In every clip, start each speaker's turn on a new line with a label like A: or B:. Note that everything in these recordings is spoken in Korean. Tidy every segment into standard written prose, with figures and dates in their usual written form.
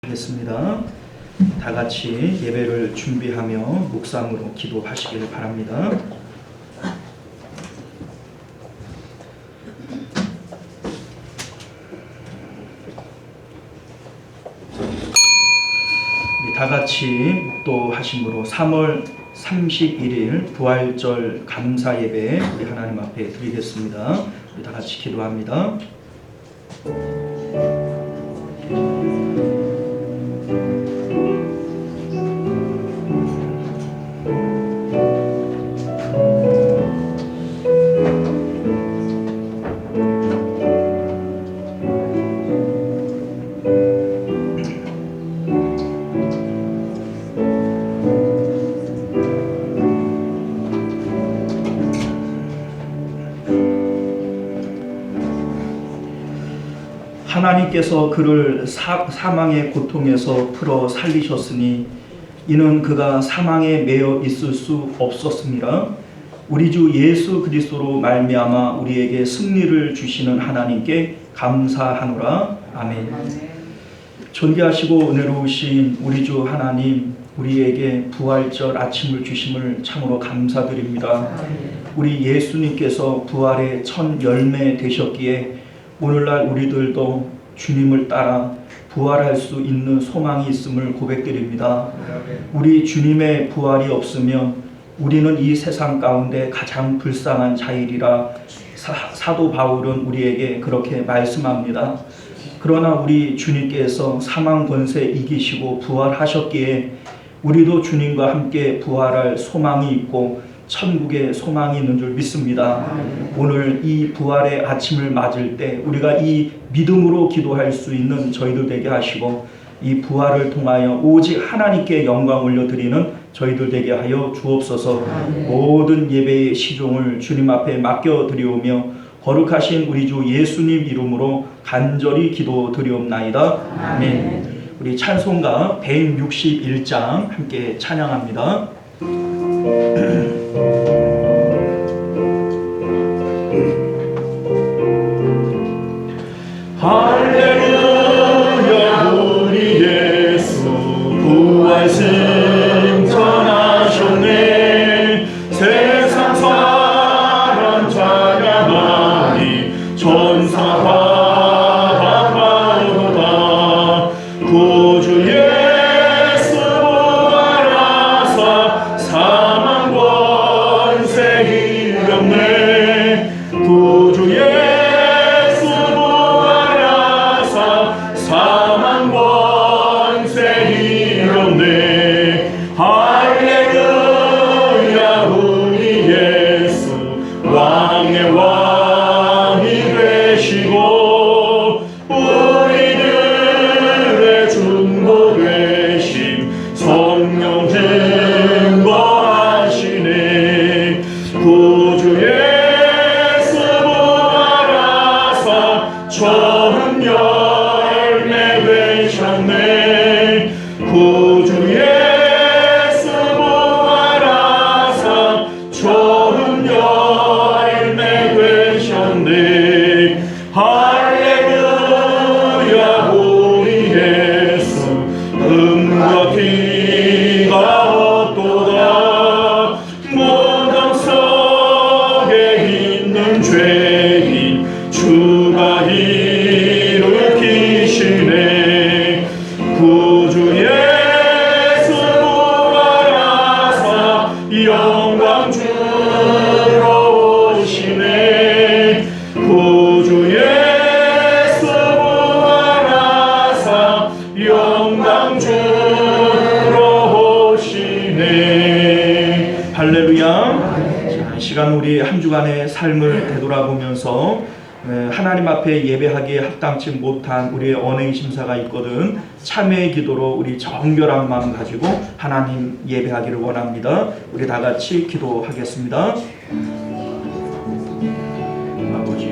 A: 하겠습니다. 다 같이 예배를 준비하며 묵상으로 기도하시기를 바랍니다. 우리 다 같이 묵도하심으로 3월 31일 부활절 감사 예배 우리 하나님 앞에 드리겠습니다. 우리 다 같이 기도합니다. 하나님께서 그를 사망의 고통에서 풀어 살리셨으니 이는 그가 사망에 매여 있을 수 없었습니다. 우리 주 예수 그리스도로 말미암아 우리에게 승리를 주시는 하나님께 감사하노라. 아멘. 존귀하시고 은혜로우신 우리 주 하나님, 우리에게 부활절 아침을 주심을 참으로 감사드립니다. 우리 예수님께서 부활의 첫 열매 되셨기에 오늘날 우리들도 주님을 따라 부활할 수 있는 소망이 있음을 고백드립니다. 우리 주님의 부활이 없으면 우리는 이 세상 가운데 가장 불쌍한 자이리라 사도 바울은 우리에게 그렇게 말씀합니다. 그러나 우리 주님께서 사망 권세 이기시고 부활하셨기에 우리도 주님과 함께 부활할 소망이 있고 천국에 소망이 있는 줄 믿습니다. 오늘 이 부활의 아침을 맞을 때 우리가 이 믿음으로 기도할 수 있는 저희들 되게 하시고 이 부활을 통하여 오직 하나님께 영광 올려드리는 저희들 되게 하여 주옵소서. 모든 예배의 시종을 주님 앞에 맡겨드리오며 거룩하신 우리 주 예수님 이름으로 간절히 기도드리옵나이다. 아멘. 우리 찬송가 161장 함께 찬양합니다.
B: 할렐루야 우리 예수 부활 승천하셨네. 세상 사람 찬양하니 천사가 바라보다 구주 예수 부활하사 사망 권세 이겼네. 구주 예수 부활하사 사망 권세 이겼네. 할렐루야 우리 예수 왕의 왕이 되시고 우리들의 중보 되심 성령 증거하시네. 구주 예수 부활하사 처음 열매 되셨네. 구주 예수 부활하사 처음 열매 되셨네. 할렐루야 우리 예수 음과 피가 없도다. 무덤 속에 있는 죄인 주가 일으키시네. 구주 예수 부활하사 영광 주러 오시네. 구주 예수 부활하사 영광 주러 오시네.
A: 할렐루야. 자, 이 시간 우리 한 주간의 삶을 되돌아보면서 하나님 앞에 예배하기에 합당치 못한 우리의 언행 심사가 있거든 참회의 기도로 우리 정결한 마음 가지고 하나님 예배하기를 원합니다. 우리 다 같이 기도하겠습니다. 아버지,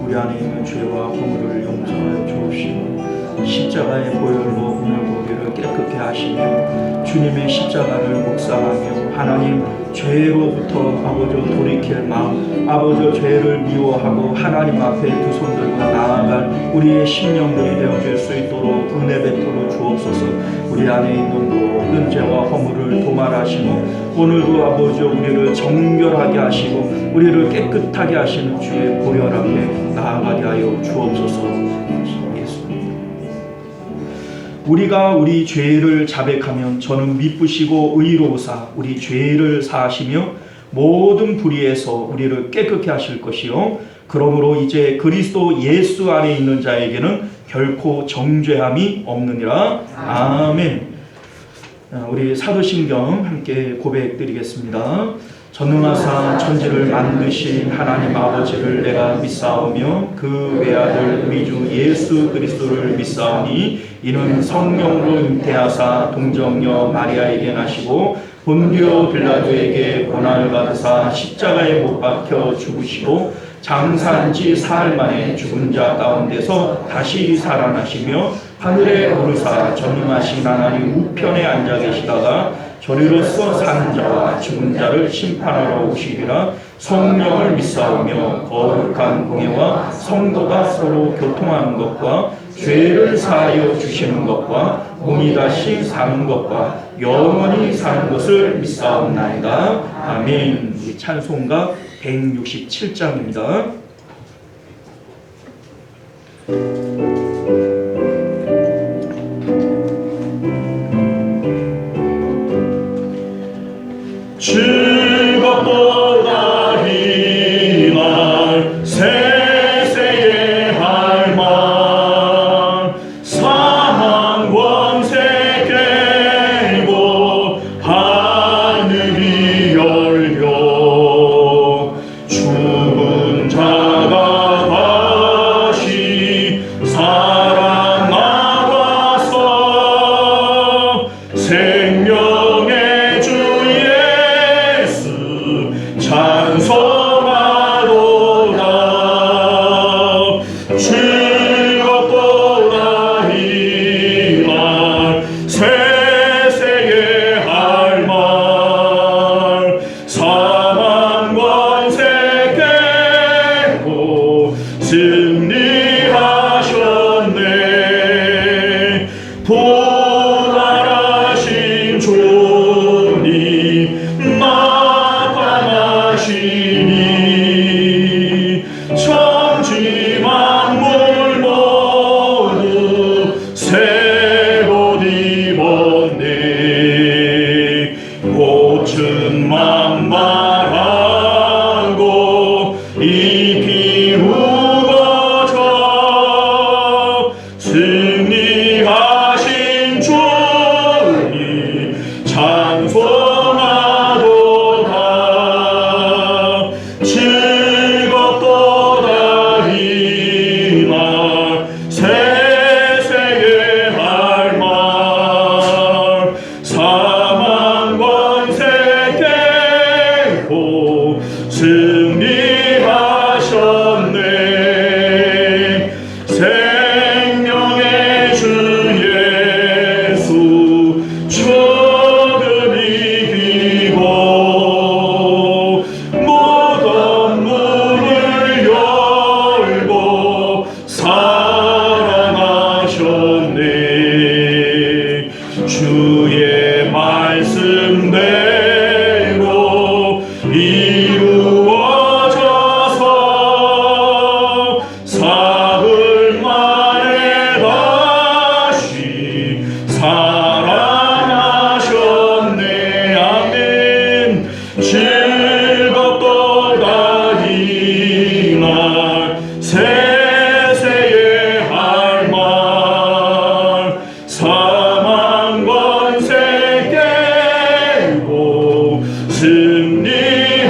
A: 우리 안에 있는 죄와 허물을 용서하여 주옵시고 십자가의 보혈로 오늘 고기를 깨끗게 하시며 주 주님의 십자가를 묵상하며 하나님 죄로부터 아버지 돌이킬 마음, 아버지 죄를 미워하고 하나님 앞에 두 손 들고 나아갈 우리의 심령들이 되어질 수 있도록 은혜 베풀어 주옵소서. 우리 안에 있는 모든 죄와 허물을 도말하시고 오늘도 아버지 우리를 정결하게 하시고 우리를 깨끗하게 하시는 주의 보혈 앞에 나아가게 하여 주옵소서. 우리가 우리 죄를 자백하면 저는 미쁘시고 의로우사 우리 죄를 사하시며 모든 불의에서 우리를 깨끗게 하실 것이요 그러므로 이제 그리스도 예수 안에 있는 자에게는 결코 정죄함이 없느니라. 아멘. 우리 사도신경 함께 고백드리겠습니다. 전능하사 천지를 만드신 하나님 아버지를 내가 믿사오며 그 외아들 우리 주 예수 그리스도를 믿사오니 이는 성령으로 잉태하사 동정녀 마리아에게 나시고 본디오 빌라도에게 고난을 받으사 십자가에 못 박혀 죽으시고 장사한 지 사흘 만에 죽은 자 가운데서 다시 살아나시며 하늘에 오르사 전능하신 하나님 우편에 앉아 계시다가 저리로서 사는 자와 죽은 자를 심판하러 오시리라. 성령을 믿사오며 거룩한 공예와 성도가 서로 교통하는 것과 죄를 사하여 주시는 것과 몸이 다시 사는 것과 영원히 사는 것을 믿사옵나이다. 아멘. 우리 찬송가 167장입니다.
B: 즐겁도다 이날 세세의 할망 사망 권세 깨고 하늘이 열려 죽은 자가 다시 살아나와서 생명의 주 찬송하도다. 즐겁도다 이날 세세의 할망 사망 권세 깨고 승리하셨네. 부활하신 주님 나타나시니 천지 만물 모두 새 옷 입었네. 꽃은 만발하고 잎이 우거져 승리하신 주님 찬송하도다. 즐겁도다 이날 세세의 할망 사망 권세 깨고 승리하셨네. 생명의 주 예수 죽음 이기고 무덤 문을 열고 살아나셨네. 주의 말씀대로 이루어져서 사흘 만에 다시 살아나셨네. 아멘. 즐겁도다 이날 세세의 할망 사망 권세 깨고 승리하셨네.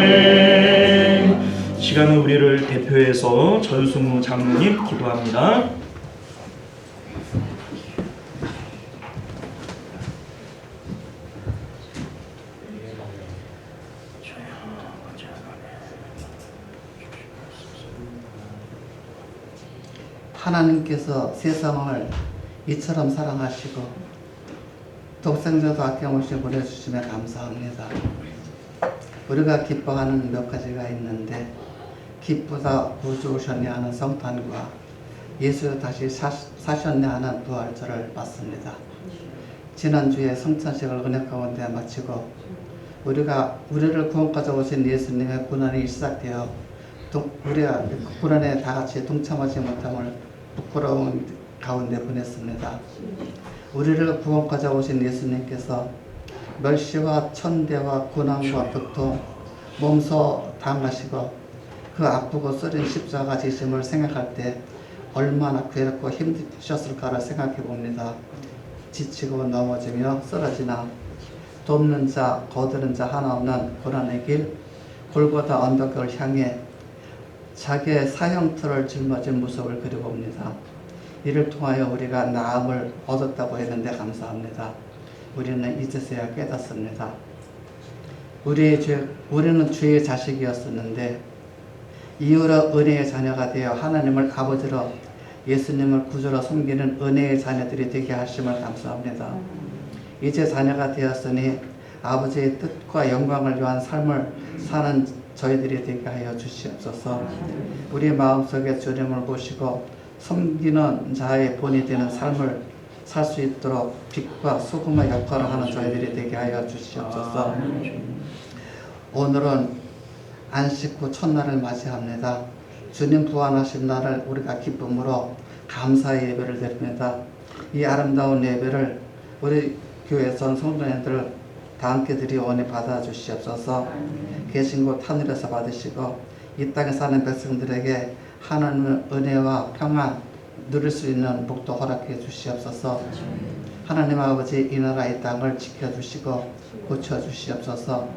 B: 아멘.
A: 시간은 우리를 대표해서 전승우 장로님 기도합니다.
C: 하나님께서 세상을 이처럼 사랑하시고 독생자도 아낌없이 보내주심에 감사합니다. 우리가 기뻐하는 몇 가지가 있는데 기쁘다 구주 오셨네 하는 성탄과 예수 다시 사셨네 하는 부활절을 맞습니다. 지난주에 성찬식을 은혜 가운데 마치고 우리를 구원까지 오신 예수님의 고난이 시작되어 우리가 고난에 다 같이 동참하지 못함을 부끄러운 가운데 보냈습니다. 우리를 구원까지 오신 예수님께서 멸시와 천대와 고난과 고통 몸소 당하시고 그 아프고 쓰린 십자가 지심을 생각할 때 얼마나 괴롭고 힘드셨을까를 생각해 봅니다. 지치고 넘어지며 쓰러지나 돕는 자 거두는 자 하나 없는 고난의 길 골고다 언덕을 향해 자기의 사형틀을 짊어진 모습을 그려봅니다. 이를 통하여 우리가 나음을 얻었다고 했는데 감사합니다. 우리는 이제서야 깨닫습니다. 우리는 주의 자식이었었는데 이후로 은혜의 자녀가 되어 하나님을 아버지로 예수님을 구주로 섬기는 은혜의 자녀들이 되게 하심을 감사합니다. 이제 자녀가 되었으니 아버지의 뜻과 영광을 위한 삶을 사는 저희들이 되게 하여 주시옵소서. 우리 마음속에 주님을 보시고 섬기는 자의 본이 되는 삶을 살 수 있도록 빛과 소금의 역할을 하는 저희들이 되게 하여 주시옵소서. 오늘은 안식 후 첫날을 맞이합니다. 주님 부활하신 날을 우리가 기쁨으로 감사의 예배를 드립니다. 이 아름다운 예배를 우리 교회 전 성도님들 다 함께 드리오니 받아 주시옵소서. 계신 곳 하늘에서 받으시고 이 땅에 사는 백성들에게 하나님의 은혜와 평안 누릴 수 있는 복도 허락해 주시옵소서. 하나님 아버지 이 나라 이 땅을 지켜주시고 고쳐주시옵소서.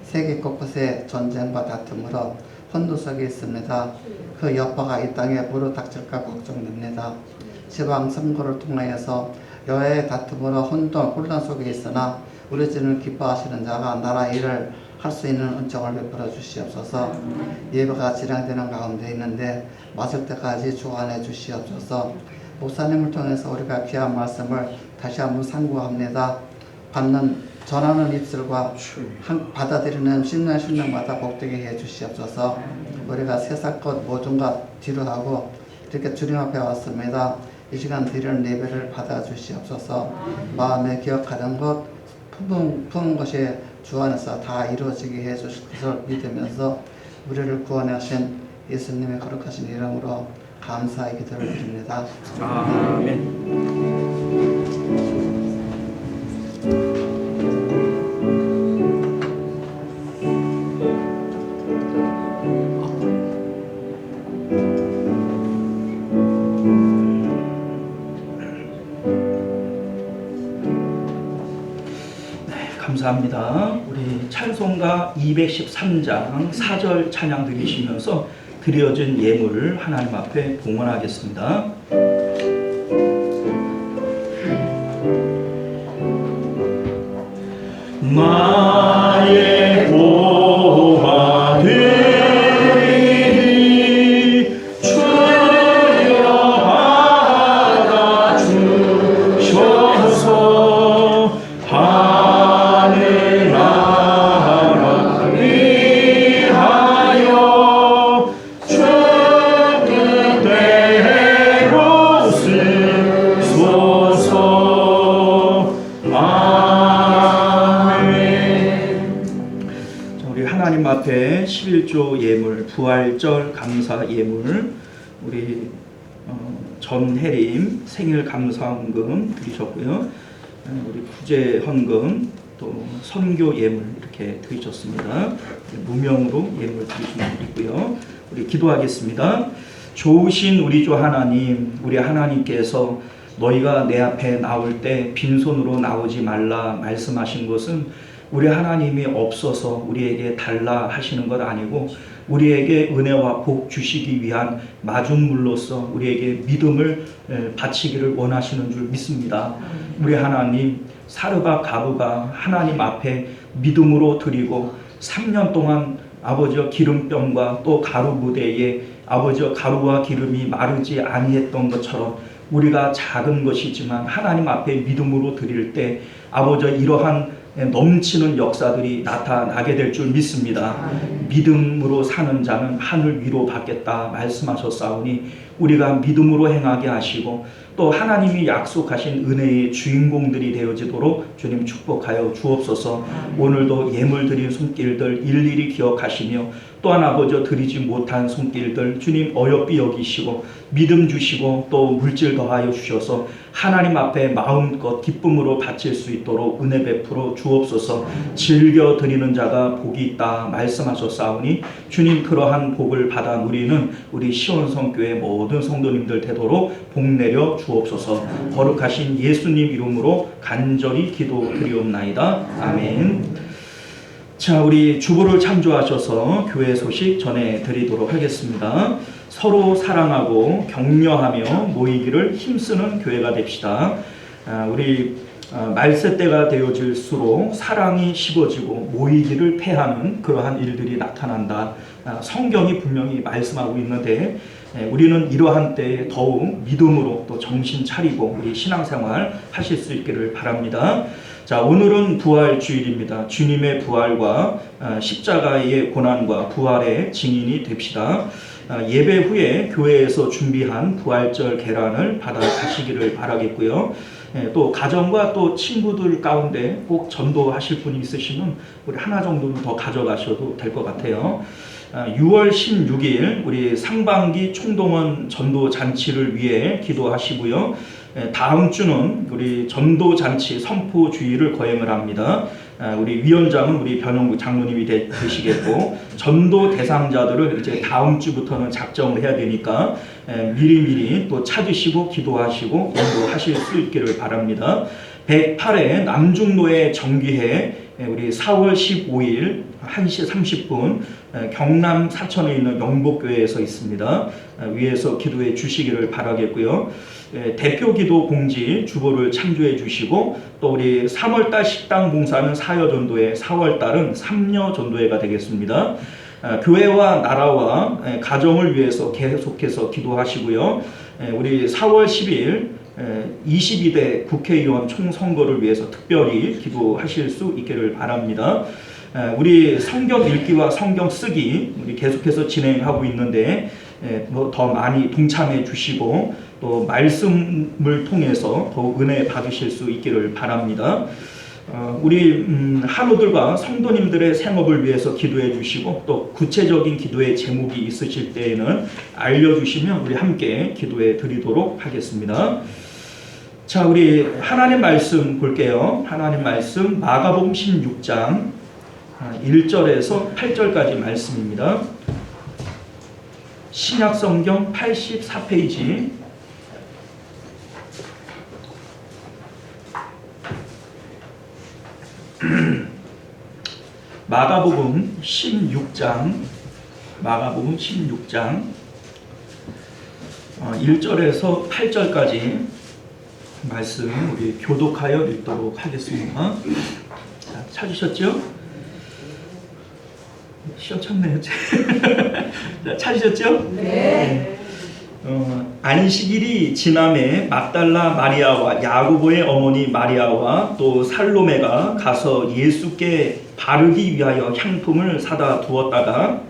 C: 세계 곳곳에 전쟁과 다툼으로 혼돈속에 있습니다. 그 여파가 이 땅에 무릎 닥칠까 걱정됩니다. 지방 선거를 통하여서 여야의 다툼으로 혼란 속에 있으나 우리 주님을 기뻐하시는 자가 나라 일을 할 수 있는 은총을 베풀어 주시옵소서. 예배가 진행되는 가운데 있는데 마칠 때까지 주관해 주시옵소서. 목사님을 통해서 우리가 귀한 말씀을 다시 한번 상고합니다. 전하는 입술과 받아들이는 심령마다 복되게 해 주시옵소서. 우리가 세상 것 모든 것 뒤로 하고 이렇게 주님 앞에 왔습니다. 이 시간 드리는 예배를 받아 주시옵소서. 마음에 기억하는 것 품은 것이 주 안에서 다 이루어지게 해 주실 것을 믿으면서 우리를 구원하신 예수님의 거룩하신 이름으로 감사의 기도를 드립니다.
A: 아멘. 감사합니다. 우리 찬송가 213장 4절 찬양 드리시면서 드려진 예물을 하나님 앞에 봉헌하겠습니다.
B: 나의 보화들이 주여 받아주셔서 하늘나라 위하여 주뜻대로 쓰소서.
A: 우리 하나님 앞에 11조 예물, 부활절 감사 예물, 우리 전혜림 생일 감사헌금 드리셨고요. 우리 구제 헌금, 또 선교 예물 이렇게 드리셨습니다. 무명으로 예물 드리시면 있고요. 우리 기도하겠습니다. 좋으신 우리 주 하나님, 우리 하나님께서 너희가 내 앞에 나올 때 빈손으로 나오지 말라 말씀하신 것은 우리 하나님이 없어서 우리에게 달라 하시는 것 아니고 우리에게 은혜와 복 주시기 위한 마중물로서 우리에게 믿음을 바치기를 원하시는 줄 믿습니다. 우리 하나님, 사르바 가부가 하나님 앞에 믿음으로 드리고 3년 동안 아버지와 기름병과 또 가루 무대에 아버지여 가루와 기름이 마르지 아니했던 것처럼 우리가 작은 것이지만 하나님 앞에 믿음으로 드릴 때 아버지여 이러한 넘치는 역사들이 나타나게 될 줄 믿습니다. 믿음으로 사는 자는 하늘 위로 받겠다 말씀하셨사오니 우리가 믿음으로 행하게 하시고 또 하나님이 약속하신 은혜의 주인공들이 되어지도록 주님 축복하여 주옵소서. 오늘도 예물 드린 손길들 일일이 기억하시며 또한 아버지여 드리지 못한 손길들 주님 어여삐 여기시고 믿음 주시고 또 물질 더하여 주셔서 하나님 앞에 마음껏 기쁨으로 바칠 수 있도록 은혜 베풀어 주옵소서. 즐겨 드리는 자가 복이 있다 말씀하셨사오니 주님 그러한 복을 받아 누리는 우리 시온성교회 모든 성도님들 되도록 복 내려 주옵소서. 거룩하신 예수님 이름으로 간절히 기도드리옵나이다. 아멘. 자, 우리 주보를 참조하셔서 교회 소식 전해드리도록 하겠습니다. 서로 사랑하고 격려하며 모이기를 힘쓰는 교회가 됩시다. 우리 말세 때가 되어질수록 사랑이 식어지고 모이기를 패하는 그러한 일들이 나타난다. 성경이 분명히 말씀하고 있는데 우리는 이러한 때에 더욱 믿음으로 또 정신 차리고 우리 신앙생활 하실 수 있기를 바랍니다. 자, 오늘은 부활주일입니다. 주님의 부활과 십자가의 고난과 부활의 증인이 됩시다. 예배 후에 교회에서 준비한 부활절 계란을 받아 가시기를 바라겠고요. 또 가정과 또 친구들 가운데 꼭 전도하실 분이 있으시면 우리 하나 정도는 더 가져가셔도 될 것 같아요. 6월 16일 우리 상반기 총동원 전도 잔치를 위해 기도하시고요. 다음 주는 우리 전도 잔치 선포 주일을 거행을 합니다. 우리 위원장은 우리 변영구 장로님이 되시겠고 전도 대상자들을 이제 다음 주부터는 작정을 해야 되니까 미리미리 또 찾으시고 기도하시고 인도하실 수 있기를 바랍니다. 108회 남중노회 정기회 우리 4월 15일 1시 30분 경남 사천에 있는 영복교회에서 있습니다. 위에서 기도해 주시기를 바라겠고요. 대표 기도 공지 주보를 참조해 주시고 또 우리 3월달 식당 봉사는 사여전도회, 4월달은 삼여전도회가 되겠습니다. 교회와 나라와 가정을 위해서 계속해서 기도하시고요. 우리 4월 10일 22대 국회의원 총선거를 위해서 특별히 기도하실 수 있기를 바랍니다. 우리 성경 읽기와 성경 쓰기 우리 계속해서 진행하고 있는데 더 많이 동참해 주시고 또 말씀을 통해서 더욱 은혜 받으실 수 있기를 바랍니다. 우리 한우들과 성도님들의 생업을 위해서 기도해 주시고 또 구체적인 기도의 제목이 있으실 때에는 알려주시면 우리 함께 기도해 드리도록 하겠습니다. 자, 우리 하나님 말씀 볼게요. 하나님 말씀 마가복음 16장 1절에서 8절까지 말씀입니다. 신약성경 84페이지 마가복음 16장 1절에서 8절까지 말씀 우리 교독하여 읽도록 하겠습니다. 자, 찾으셨죠? 시원찮네요. 자, 찾으셨죠? 네. 안식일이 지남에 막달라 마리아와 야고보의 어머니 마리아와 또 살로메가 가서 예수께 바르기 위하여 향품을 사다 두었다가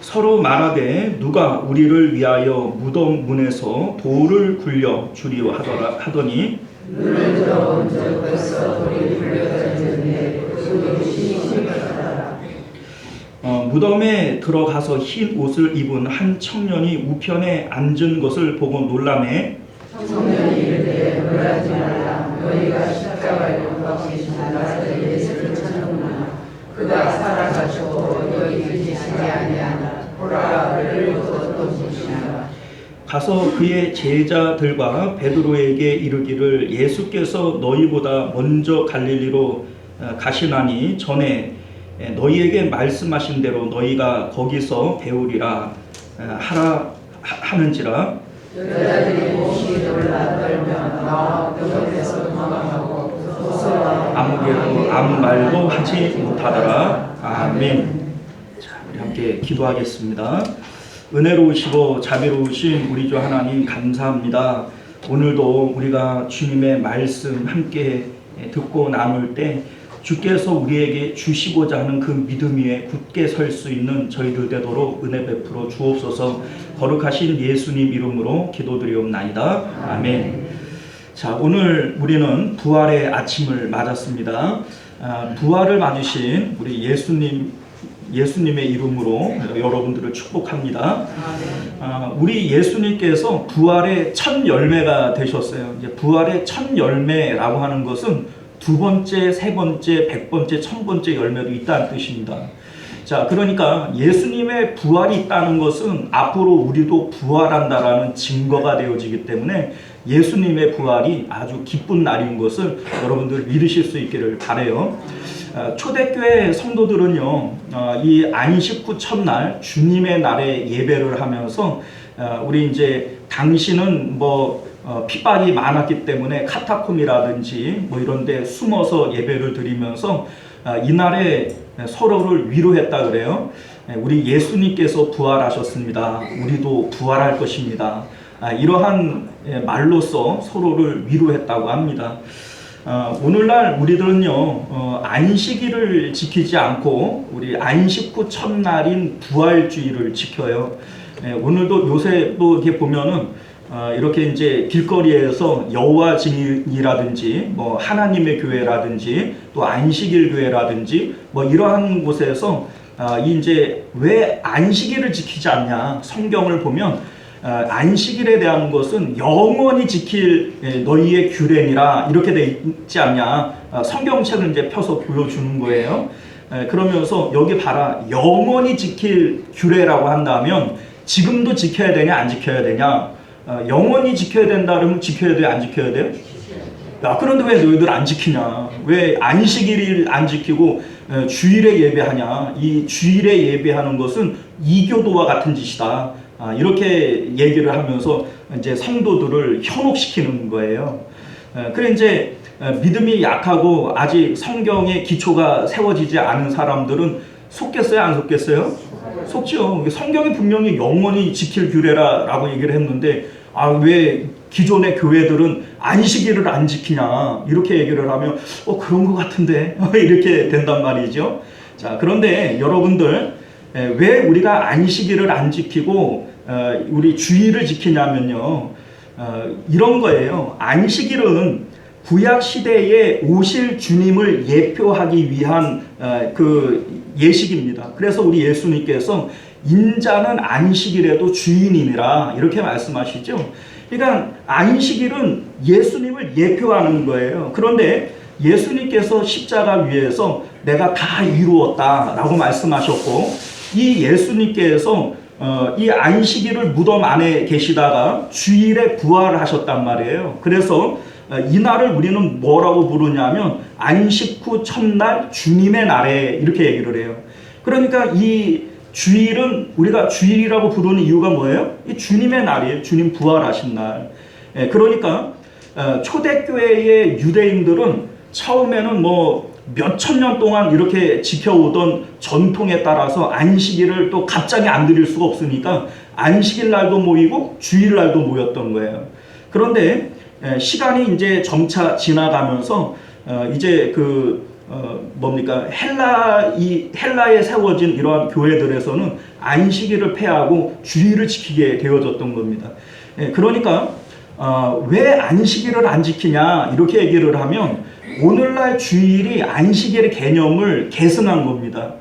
A: 서로 말하되 누가 우리를 위하여 무덤 문에서 돌을 굴려 주리오 하더니 눈을 들어본 적 벌써 돌이 굴려졌는데 그 옷이 씻겨졌다. 무덤에 들어가서 흰 옷을 입은 한 청년이 우편에 앉은 것을 보고 놀라매 청년이 이르되 놀라지 말라. 너희가 십자가에 못 박히신 나사렛 예수를 찾는구나. 그가 살아가시고 너희 계시지 아니하나. 보라 그를 어떤 곳이냐. 가서 그의 제자들과 베드로에게 이르기를 예수께서 너희보다 먼저 갈릴리로 가시나니 전에 너희에게 말씀하신 대로 너희가 거기서 배우리라 하는지라. 여자들이 몹시 놀라 떨며 나와 병원에서 도망하고 아무개도 아무 말도 하지 못하더라. 아멘. 자, 우리 함께 기도하겠습니다. 은혜로우시고 자비로우신 우리 주 하나님 감사합니다. 오늘도 우리가 주님의 말씀 함께 듣고 나눌 때 주께서 우리에게 주시고자 하는 그 믿음 위에 굳게 설 수 있는 저희들 되도록 은혜 베풀어 주옵소서. 거룩하신 예수님 이름으로 기도드리옵나이다. 아멘. 자, 오늘 우리는 부활의 아침을 맞았습니다. 부활을 맞으신 우리 예수님의 이름으로 여러분들을 축복합니다. 우리 예수님께서 부활의 첫 열매가 되셨어요. 이제 부활의 첫 열매라고 하는 것은 두 번째, 세 번째, 100번째, 1000번째 열매도 있다는 뜻입니다. 자, 그러니까 예수님의 부활이 있다는 것은 앞으로 우리도 부활한다라는 증거가 되어지기 때문에 예수님의 부활이 아주 기쁜 날인 것을 여러분들 믿으실 수 있기를 바라요. 초대교회 성도들은요, 이 안식 후 첫날 주님의 날에 예배를 하면서 우리 이제 당시는 핍박이 많았기 때문에 카타콤이라든지 이런 데 숨어서 예배를 드리면서 이날에 서로를 위로했다 그래요. 우리 예수님께서 부활하셨습니다. 우리도 부활할 것입니다. 이러한 말로써 서로를 위로했다고 합니다. 오늘날 우리들은요, 안식일을 지키지 않고 우리 안식 후 첫날인 부활주의를 지켜요. 오늘도 요새 또 이렇게 보면은 이렇게 이제 길거리에서 여호와 증인이라든지 하나님의 교회라든지 또 안식일 교회라든지 이러한 곳에서 이제 왜 안식일을 지키지 않냐, 성경을 보면 안식일에 대한 것은 영원히 지킬 너희의 규례니라 이렇게 돼 있지 않냐, 성경책을 이제 펴서 보여주는 거예요. 그러면서 여기 봐라, 영원히 지킬 규례라고 한다면 지금도 지켜야 되냐 안 지켜야 되냐? 영원히 지켜야 된다 그러면 지켜야 돼요 안 지켜야 돼요? 야, 그런데 왜 너희들 안 지키냐? 왜 안식일을 안 지키고 주일에 예배하냐? 이 주일에 예배하는 것은 이교도와 같은 짓이다. 이렇게 얘기를 하면서 이제 성도들을 현혹시키는 거예요. 그래 이제 믿음이 약하고 아직 성경의 기초가 세워지지 않은 사람들은 속겠어요 안 속겠어요? 속죠. 성경이 분명히 영원히 지킬 규례라고 얘기를 했는데 왜 기존의 교회들은 안식일을 안 지키냐 이렇게 얘기를 하면 그런 것 같은데 이렇게 된단 말이죠. 자, 그런데 여러분들 왜 우리가 안식일을 안 지키고 우리 주일을 지키냐면요, 이런 거예요. 안식일은 구약 시대에 오실 주님을 예표하기 위한 그 예식입니다. 그래서 우리 예수님께서 인자는 안식일에도 주인이니라 이렇게 말씀하시죠. 그러니까 안식일은 예수님을 예표하는 거예요. 그런데 예수님께서 십자가 위에서 내가 다 이루었다라고 말씀하셨고, 이 예수님께서 이 안식일을 무덤 안에 계시다가 주일에 부활하셨단 말이에요. 그래서 이날을 우리는 뭐라고 부르냐면 안식 후 첫날 주님의 날에 이렇게 얘기를 해요. 그러니까 이 주일은 우리가 주일이라고 부르는 이유가 뭐예요? 이 주님의 날이에요. 주님 부활하신 날. 그러니까 초대교회의 유대인들은 처음에는 몇천 년 동안 이렇게 지켜오던 전통에 따라서 안식일을 또 갑자기 안 드릴 수가 없으니까 안식일 날도 모이고 주일 날도 모였던 거예요. 그런데 시간이 이제 점차 지나가면서 이제 헬라에 세워진 이러한 교회들에서는 안식일을 폐하고 주일을 지키게 되어졌던 겁니다. 그러니까 왜 안식일을 안 지키냐 이렇게 얘기를 하면 오늘날 주일이 안식일의 개념을 계승한 겁니다.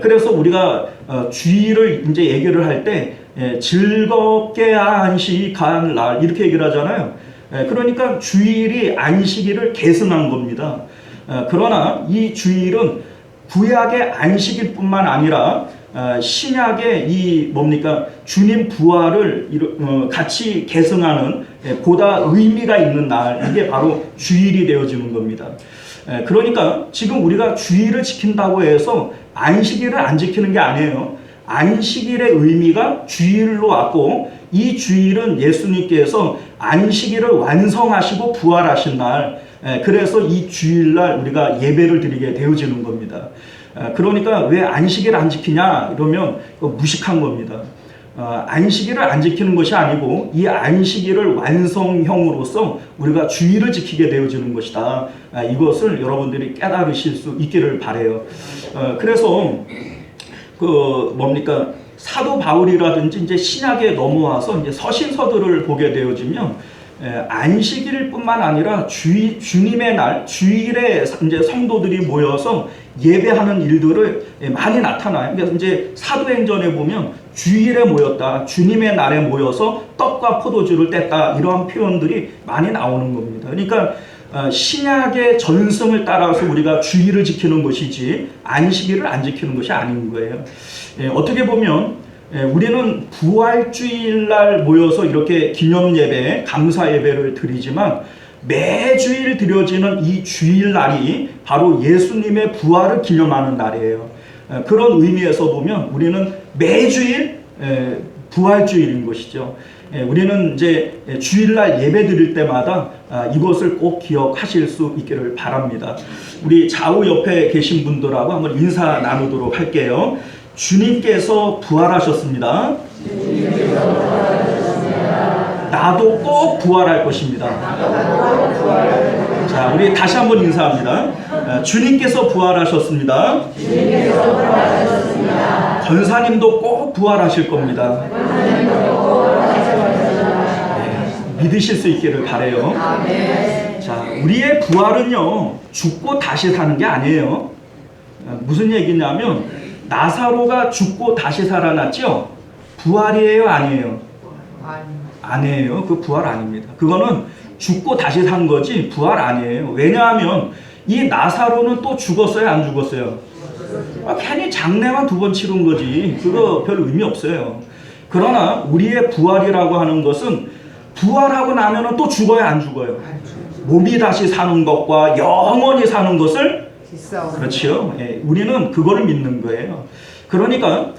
A: 그래서 우리가 주일을 이제 얘기를 할 때 즐겁게 안식한 날 이렇게 얘기를 하잖아요. 그러니까 주일이 안식일을 계승한 겁니다. 그러나 이 주일은 구약의 안식일뿐만 아니라 신약의 주님 부활을 같이 계승하는 보다 의미가 있는 날, 이게 바로 주일이 되어지는 겁니다. 그러니까 지금 우리가 주일을 지킨다고 해서 안식일을 안 지키는 게 아니에요. 안식일의 의미가 주일로 왔고, 이 주일은 예수님께서 안식일을 완성하시고 부활하신 날, 그래서 이 주일날 우리가 예배를 드리게 되어지는 겁니다. 그러니까 왜 안식일을 안 지키냐 이러면 무식한 겁니다. 안식일을 안 지키는 것이 아니고 이 안식일을 완성형으로서 우리가 주일을 지키게 되어지는 것이다. 이것을 여러분들이 깨달으실 수 있기를 바라요. 그래서 사도 바울이라든지 이제 신약에 넘어와서 이제 서신서들을 보게 되어지면 안식일뿐만 아니라 주님의 날, 주일에 이제 성도들이 모여서 예배하는 일들을 많이 나타나요. 그래서 이제 사도행전에 보면 주일에 모였다, 주님의 날에 모여서 떡과 포도주를 뗐다, 이러한 표현들이 많이 나오는 겁니다. 그러니까 신약의 전승을 따라서 우리가 주일을 지키는 것이지 안식일을 안 지키는 것이 아닌 거예요. 어떻게 보면 우리는 부활주일날 모여서 이렇게 기념예배, 감사예배를 드리지만 매주일 드려지는 이 주일날이 바로 예수님의 부활을 기념하는 날이에요. 그런 의미에서 보면 우리는 매주일 부활주일인 것이죠. 우리는 이제 주일날 예배 드릴 때마다 이것을 꼭 기억하실 수 있기를 바랍니다. 우리 좌우 옆에 계신 분들하고 한번 인사 나누도록 할게요. 주님께서 부활하셨습니다. 나도 꼭 부활할 것입니다. 자, 우리 다시 한번 인사합니다. 주님께서 부활하셨습니다. 권사님도 꼭 부활하실 겁니다. 믿으실 수 있기를 바라요. 자, 우리의 부활은요, 죽고 다시 사는 게 아니에요. 무슨 얘기냐면 나사로가 죽고 다시 살아났죠? 부활이에요, 아니에요? 아니에요. 그 부활 아닙니다. 그거는 죽고 다시 산 거지 부활 아니에요. 왜냐하면 이 나사로는 또 죽었어요, 안 죽었어요? 괜히 장례만 2번 치른 거지. 그거 별 의미 없어요. 그러나 우리의 부활이라고 하는 것은 부활하고 나면은 또 죽어요, 안 죽어요? 몸이 다시 사는 것과 영원히 사는 것을, 그렇죠. 우리는 그거를 믿는 거예요. 그러니까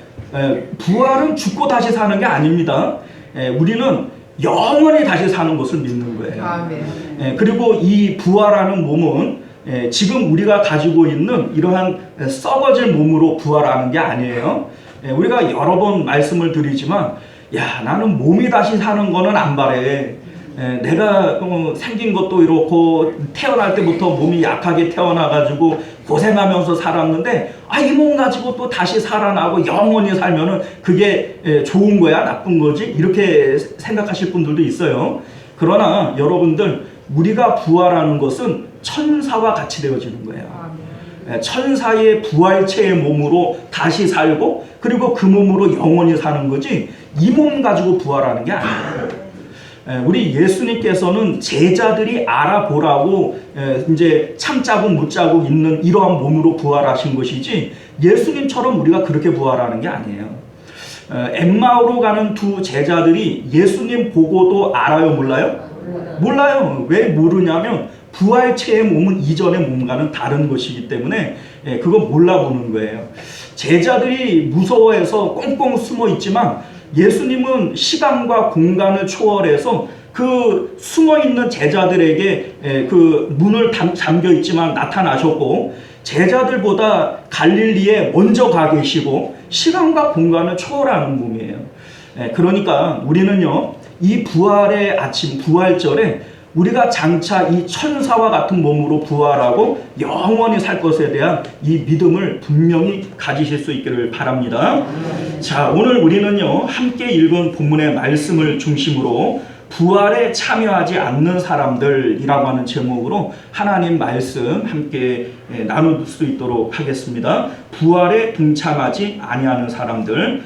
A: 부활은 죽고 다시 사는 게 아닙니다. 우리는 영원히 다시 사는 것을 믿는 거예요. 그리고 이 부활하는 몸은 지금 우리가 가지고 있는 이러한 썩어질 몸으로 부활하는 게 아니에요. 우리가 여러 번 말씀을 드리지만, 야, 나는 몸이 다시 사는 거는 안 바래. 내가 생긴 것도 이렇고 태어날 때부터 몸이 약하게 태어나가지고 고생하면서 살았는데, 이 몸 가지고 또 다시 살아나고 영원히 살면은 그게 좋은 거야, 나쁜 거지? 이렇게 생각하실 분들도 있어요. 그러나 여러분들, 우리가 부활하는 것은 천사와 같이 되어지는 거예요. 천사의 부활체의 몸으로 다시 살고, 그리고 그 몸으로 영원히 사는 거지, 이 몸 가지고 부활하는 게 아니에요. 우리 예수님께서는 제자들이 알아보라고 이제 참자국 못자국 있는 이러한 몸으로 부활하신 것이지, 예수님처럼 우리가 그렇게 부활하는 게 아니에요. 엠마오로 가는 2 제자들이 예수님 보고도 알아요, 몰라요? 몰라요. 왜 모르냐면 부활체의 몸은 이전의 몸과는 다른 것이기 때문에 그거 몰라보는 거예요. 제자들이 무서워해서 꽁꽁 숨어 있지만 예수님은 시간과 공간을 초월해서 그 숨어있는 제자들에게 그 문을 잠겨 있지만 나타나셨고, 제자들보다 갈릴리에 먼저 가 계시고 시간과 공간을 초월하는 몸이에요. 그러니까 우리는요, 이 부활의 아침, 부활절에 우리가 장차 이 천사와 같은 몸으로 부활하고 영원히 살 것에 대한 이 믿음을 분명히 가지실 수 있기를 바랍니다. 자, 오늘 우리는요, 함께 읽은 본문의 말씀을 중심으로 부활에 참여하지 않는 사람들이라고 하는 제목으로 하나님 말씀 함께 나눌 수 있도록 하겠습니다. 부활에 동참하지 아니하는 사람들.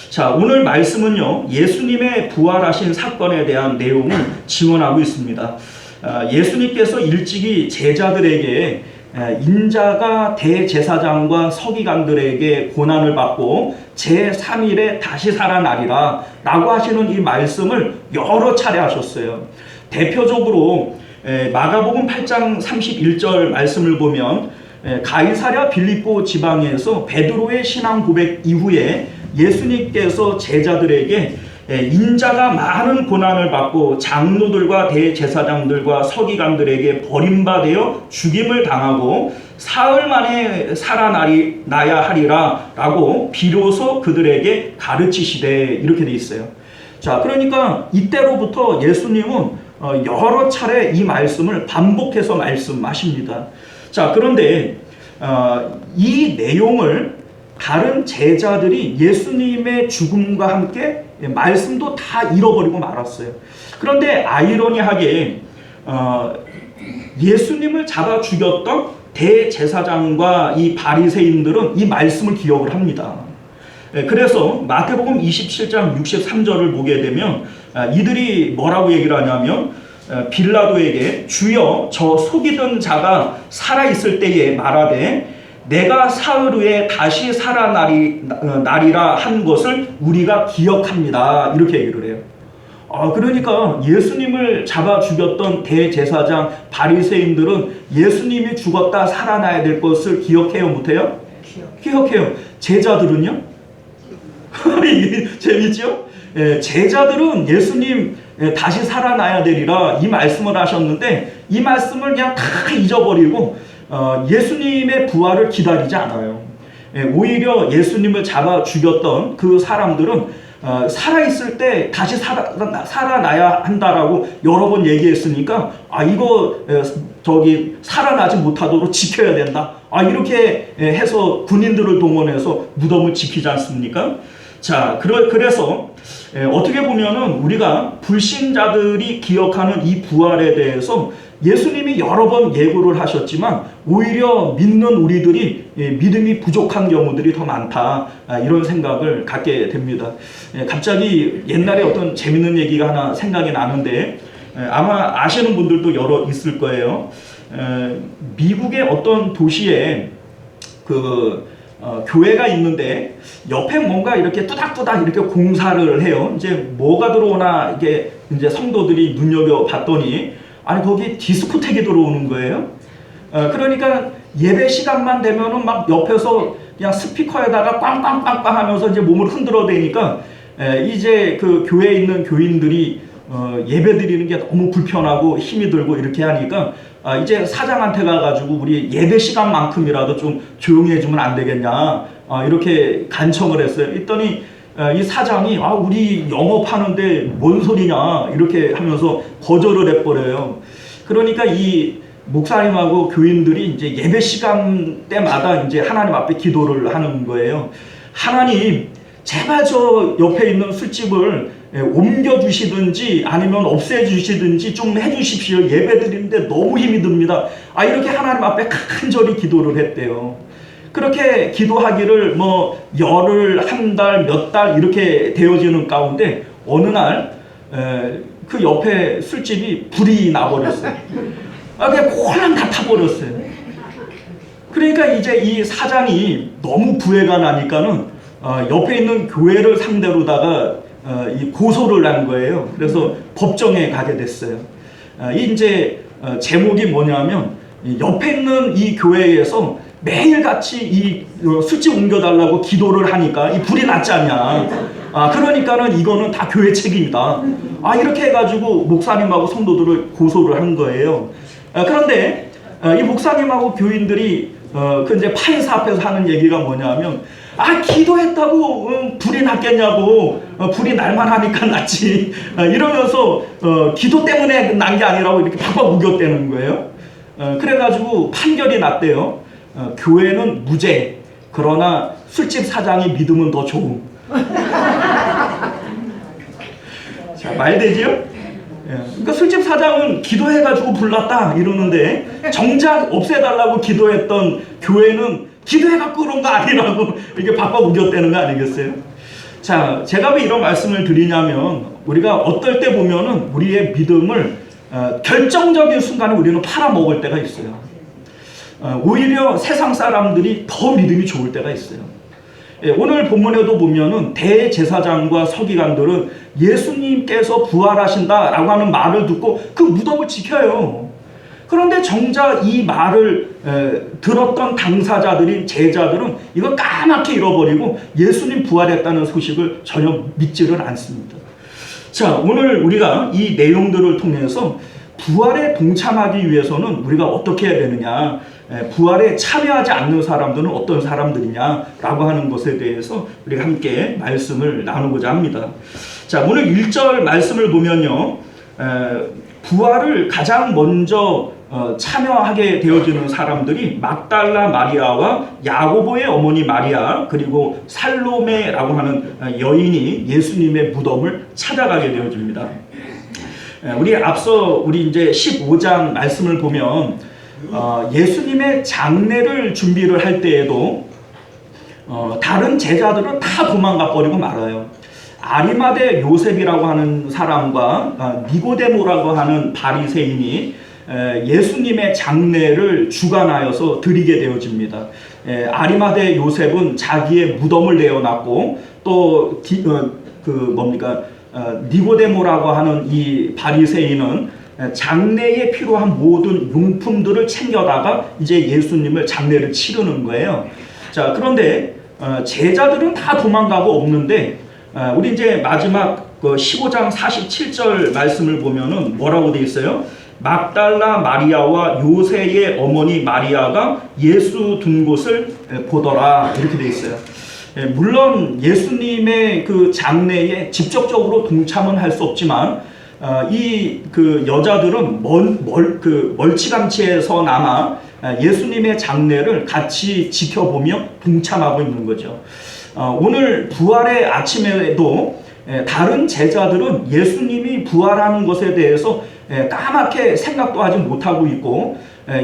A: 자, 오늘 말씀은요, 예수님의 부활하신 사건에 대한 내용을 지원하고 있습니다. 예수님께서 일찍이 제자들에게 인자가 대제사장과 서기관들에게 고난을 받고 제3일에 다시 살아나리라 라고 하시는 이 말씀을 여러 차례 하셨어요. 대표적으로 마가복음 8장 31절 말씀을 보면, 가이사랴 빌립보 지방에서 베드로의 신앙 고백 이후에 예수님께서 제자들에게 인자가 많은 고난을 받고 장로들과 대제사장들과 서기관들에게 버림받아 죽임을 당하고 사흘 만에 살아나야 하리라 라고 비로소 그들에게 가르치시되, 이렇게 돼 있어요. 자, 그러니까 이때로부터 예수님은 여러 차례 이 말씀을 반복해서 말씀하십니다. 자, 그런데 이 내용을 다른 제자들이 예수님의 죽음과 함께 말씀도 다 잃어버리고 말았어요. 그런데 아이러니하게 예수님을 잡아 죽였던 대제사장과 이 바리새인들은 이 말씀을 기억을 합니다. 그래서 마태복음 27장 63절을 보게 되면 이들이 뭐라고 얘기를 하냐면, 빌라도에게 주여 저 속이던 자가 살아있을 때에 말하되 내가 사흘 후에 다시 살아나리라 한 것을 우리가 기억합니다, 이렇게 얘기를 해요. 그러니까 예수님을 잡아 죽였던 대제사장 바리새인들은 예수님이 죽었다 살아나야 될 것을 기억해요, 못해요? 기억해요. 제자들은요? 재밌죠? 제자들은 예수님 다시 살아나야 되리라 이 말씀을 하셨는데, 이 말씀을 그냥 다 잊어버리고 예수님의 부활을 기다리지 않아요. 오히려 예수님을 잡아 죽였던 그 사람들은 살아있을 때 다시 살아나야 한다라고 여러 번 얘기했으니까, 이거 살아나지 못하도록 지켜야 된다, 이렇게 해서 군인들을 동원해서 무덤을 지키지 않습니까? 자, 그래서 어떻게 보면은 우리가 불신자들이 기억하는 이 부활에 대해서 예수님이 여러 번 예고를 하셨지만 오히려 믿는 우리들이 믿음이 부족한 경우들이 더 많다, 이런 생각을 갖게 됩니다. 갑자기 옛날에 어떤 재밌는 얘기가 하나 생각이 나는데, 아마 아시는 분들도 여러 있을 거예요. 미국의 어떤 도시에 교회가 있는데 옆에 뭔가 이렇게 뚜닥뚜닥 이렇게 공사를 해요. 이제 뭐가 들어오나 이게 이제 성도들이 눈여겨 봤더니, 거기 디스코텍이 들어오는 거예요. 그러니까 예배 시간만 되면은 막 옆에서 그냥 스피커에다가 빵빵빵빵 하면서 이제 몸을 흔들어대니까 이제 그 교회에 있는 교인들이 예배 드리는 게 너무 불편하고 힘이 들고 이렇게 하니까 이제 사장한테 가가지고 우리 예배 시간만큼이라도 좀 조용히 해주면 안 되겠냐, 이렇게 간청을 했어요. 했더니 이 사장이 우리 영업하는데 뭔 소리냐 이렇게 하면서 거절을 해버려요. 그러니까 이 목사님하고 교인들이 이제 예배 시간 때마다 이제 하나님 앞에 기도를 하는 거예요. 하나님, 제발 저 옆에 있는 술집을 옮겨주시든지 아니면 없애주시든지 좀 해주십시오. 예배 드리는데 너무 힘이 듭니다. 이렇게 하나님 앞에 간절히 기도를 했대요. 그렇게 기도하기를 뭐 열흘, 한 달, 몇 달 이렇게 되어지는 가운데 어느 날 그 옆에 술집이 불이 나버렸어요. 그냥 홀랑 다 타버렸어요. 그러니까 이제 이 사장이 너무 부해가 나니까는 옆에 있는 교회를 상대로다가 이 고소를 한 거예요. 그래서 법정에 가게 됐어요. 이제 제목이 뭐냐면, 옆에 있는 이 교회에서 매일같이 이 술집 옮겨달라고 기도를 하니까 이 불이 났지 않냐. 그러니까는 이거는 다 교회 책임이다. 이렇게 해가지고 목사님하고 성도들을 고소를 한 거예요. 그런데 이 목사님하고 교인들이 이제 판사 앞에서 하는 얘기가 뭐냐면, 기도했다고 불이 났겠냐고, 불이 날만 하니까 났지, 이러면서 기도 때문에 난 게 아니라고 이렇게 팍팍 우겼대는 거예요. 그래가지고 판결이 났대요. 교회는 무죄, 그러나 술집 사장이 믿으면 더 좋음. 자, 말되지요? 그러니까 술집 사장은 기도해가지고 불났다 이러는데, 정작 없애달라고 기도했던 교회는 기도해갖고 그런 거 아니라고 이렇게 바꿔 우겼대는 거 아니겠어요? 자, 제가 왜 이런 말씀을 드리냐면, 우리가 어떨 때 보면은 우리의 믿음을 결정적인 순간에 우리는 팔아먹을 때가 있어요. 오히려 세상 사람들이 더 믿음이 좋을 때가 있어요. 오늘 본문에도 보면은 대제사장과 서기관들은 예수님께서 부활하신다라고 하는 말을 듣고 그 무덤을 지켜요. 그런데 정작 이 말을 들었던 당사자들인 제자들은 이걸 까맣게 잃어버리고 예수님 부활했다는 소식을 전혀 믿지를 않습니다. 자, 오늘 우리가 이 내용들을 통해서 부활에 동참하기 위해서는 우리가 어떻게 해야 되느냐, 부활에 참여하지 않는 사람들은 어떤 사람들이냐라고 하는 것에 대해서 우리가 함께 말씀을 나누고자 합니다. 자, 오늘 1절 말씀을 보면요, 부활을 가장 먼저 참여하게 되어지는 사람들이 막달라 마리아와 야고보의 어머니 마리아, 그리고 살로메라고 하는 여인이 예수님의 무덤을 찾아가게 되어집니다. 우리 앞서 이제 15장 말씀을 보면 예수님의 장례를 준비를 할 때에도 다른 제자들은 다 도망가 버리고 말아요. 아리마대 요셉이라고 하는 사람과 니고데모라고 하는 바리새인이 예수님의 장례를 주관하여서 드리게 되어집니다. 아리마대 요셉은 자기의 무덤을 내어놨고, 또 니고데모라고 하는 이 바리새인은 장례에 필요한 모든 용품들을 챙겨다가 이제 예수님을 장례를 치르는 거예요. 자, 그런데 제자들은 다 도망가고 없는데, 우리 이제 마지막 15장 47절 말씀을 보면은 뭐라고 돼 있어요? 막달라 마리아와 요새의 어머니 마리아가 예수 둔 곳을 보더라, 이렇게 돼 있어요. 물론 예수님의 그 장례에 직접적으로 동참은 할 수 없지만 이 여자들은 멀찌감치해서나마 예수님의 장례를 같이 지켜보며 동참하고 있는 거죠. 오늘 부활의 아침에도 다른 제자들은 예수님이 부활하는 것에 대해서 까맣게 생각도 하지 못하고 있고,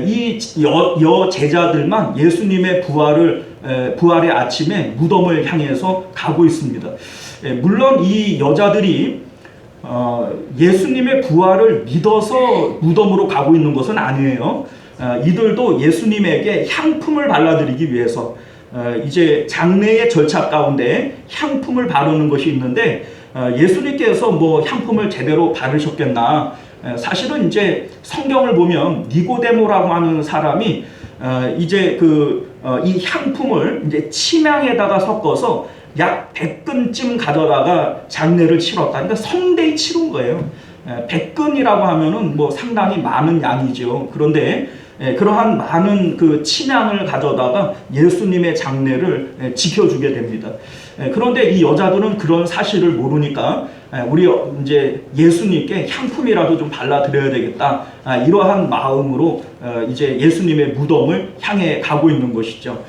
A: 이 제자들만 예수님의 부활의 아침에 무덤을 향해서 가고 있습니다. 물론 이 여자들이 예수님의 부활을 믿어서 무덤으로 가고 있는 것은 아니에요. 이들도 예수님에게 향품을 발라드리기 위해서 이제 장례의 절차 가운데 향품을 바르는 것이 있는데, 예수님께서 뭐 향품을 제대로 바르셨겠나? 사실은 이제 성경을 보면 니고데모라고 하는 사람이 이제 이 향품을 이제 침향에다가 섞어서 약 100근쯤 가져다가 장례를 치렀다. 그러니까 성대히 치른 거예요. 100근이라고 하면은 뭐 상당히 많은 양이죠. 그런데 그러한 많은 그 침향을 가져다가 예수님의 장례를 지켜주게 됩니다. 그런데 이 여자들은 그런 사실을 모르니까 우리 이제 예수님께 향품이라도 좀 발라드려야 되겠다, 이러한 마음으로 이제 예수님의 무덤을 향해 가고 있는 것이죠.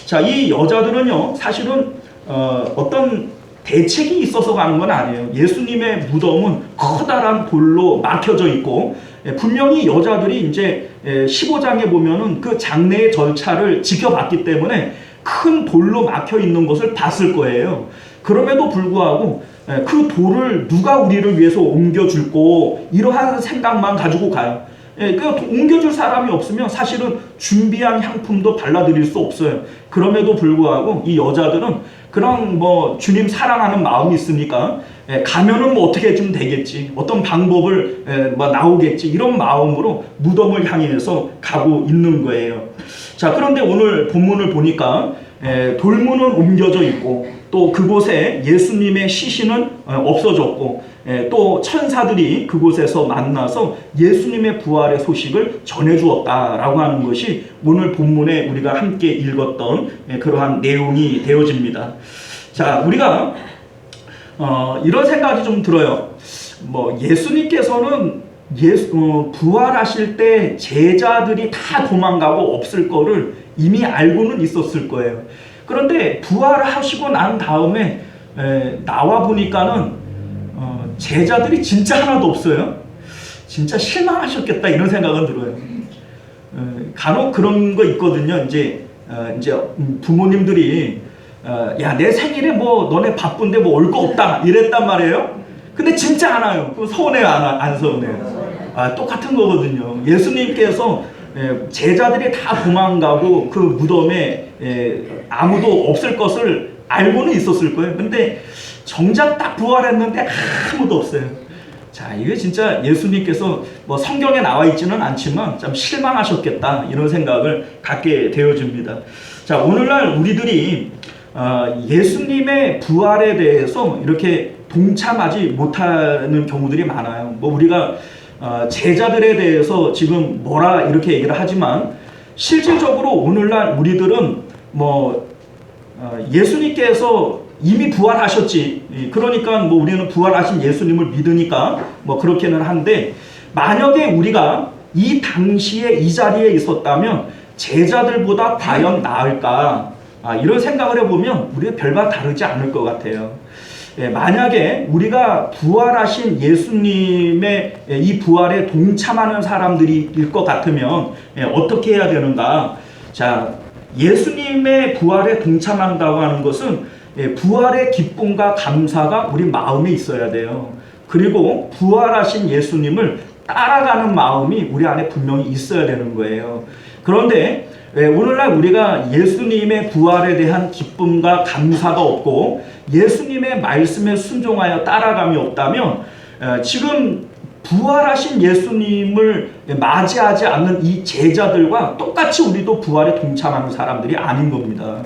A: 자, 이 여자들은요, 사실은 어떤 대책이 있어서 가는 건 아니에요. 예수님의 무덤은 커다란 돌로 막혀져 있고, 분명히 여자들이 이제 15장에 보면은 그 장례의 절차를 지켜봤기 때문에 큰 돌로 막혀 있는 것을 봤을 거예요. 그럼에도 불구하고 그 돌을 누가 우리를 위해서 옮겨줄고, 이러한 생각만 가지고 가요. 옮겨줄 사람이 없으면 사실은 준비한 향품도 발라드릴 수 없어요. 그럼에도 불구하고 이 여자들은 그런 뭐 주님 사랑하는 마음이 있으니까 가면은 뭐 어떻게 좀 되겠지, 어떤 방법을 뭐 나오겠지, 이런 마음으로 무덤을 향해서 가고 있는 거예요. 자, 그런데 오늘 본문을 보니까 돌문은 옮겨져 있고, 또 그곳에 예수님의 시신은 없어졌고, 또 천사들이 그곳에서 만나서 예수님의 부활의 소식을 전해주었다라고 하는 것이 오늘 본문에 우리가 함께 읽었던 그러한 내용이 되어집니다. 자, 우리가 이런 생각이 좀 들어요. 뭐 예수님께서는 부활하실 때 제자들이 다 도망가고 없을 거를 이미 알고는 있었을 거예요. 그런데 부활하시고 난 다음에 나와 보니까는 제자들이 진짜 하나도 없어요. 진짜 실망하셨겠다, 이런 생각은 들어요. 간혹 그런 거 있거든요. 이제 부모님들이 야, 내 생일에 뭐 너네 바쁜데 뭐 올 거 없다 이랬단 말이에요. 근데 진짜 안 와요. 그럼 서운해요, 안 서운해요? 똑같은 거거든요. 예수님께서 제자들이 다 도망가고 그 무덤에 아무도 없을 것을 알고는 있었을 거예요. 근데 정작 딱 부활했는데 아무도 없어요. 자, 이게 진짜 예수님께서 뭐 성경에 나와 있지는 않지만 참 실망하셨겠다, 이런 생각을 갖게 되어집니다. 자, 오늘날 우리들이 예수님의 부활에 대해서 이렇게 동참하지 못하는 경우들이 많아요. 뭐 우리가 제자들에 대해서 지금 뭐라 이렇게 얘기를 하지만 실질적으로 오늘날 우리들은 뭐 예수님께서 이미 부활하셨지. 그러니까 뭐 우리는 부활하신 예수님을 믿으니까 뭐 그렇게는 한데, 만약에 우리가 이 당시에 이 자리에 있었다면 제자들보다 과연 나을까? 이런 생각을 해보면 우리가 별반 다르지 않을 것 같아요. 만약에 우리가 부활하신 예수님의 이 부활에 동참하는 사람들일 것 같으면 어떻게 해야 되는가? 자, 예수님의 부활에 동참한다고 하는 것은 부활의 기쁨과 감사가 우리 마음에 있어야 돼요. 그리고 부활하신 예수님을 따라가는 마음이 우리 안에 분명히 있어야 되는 거예요. 그런데 오늘날 우리가 예수님의 부활에 대한 기쁨과 감사가 없고 예수님의 말씀에 순종하여 따라감이 없다면 지금 부활하신 예수님을 맞이하지 않는 이 제자들과 똑같이 우리도 부활에 동참하는 사람들이 아닌 겁니다.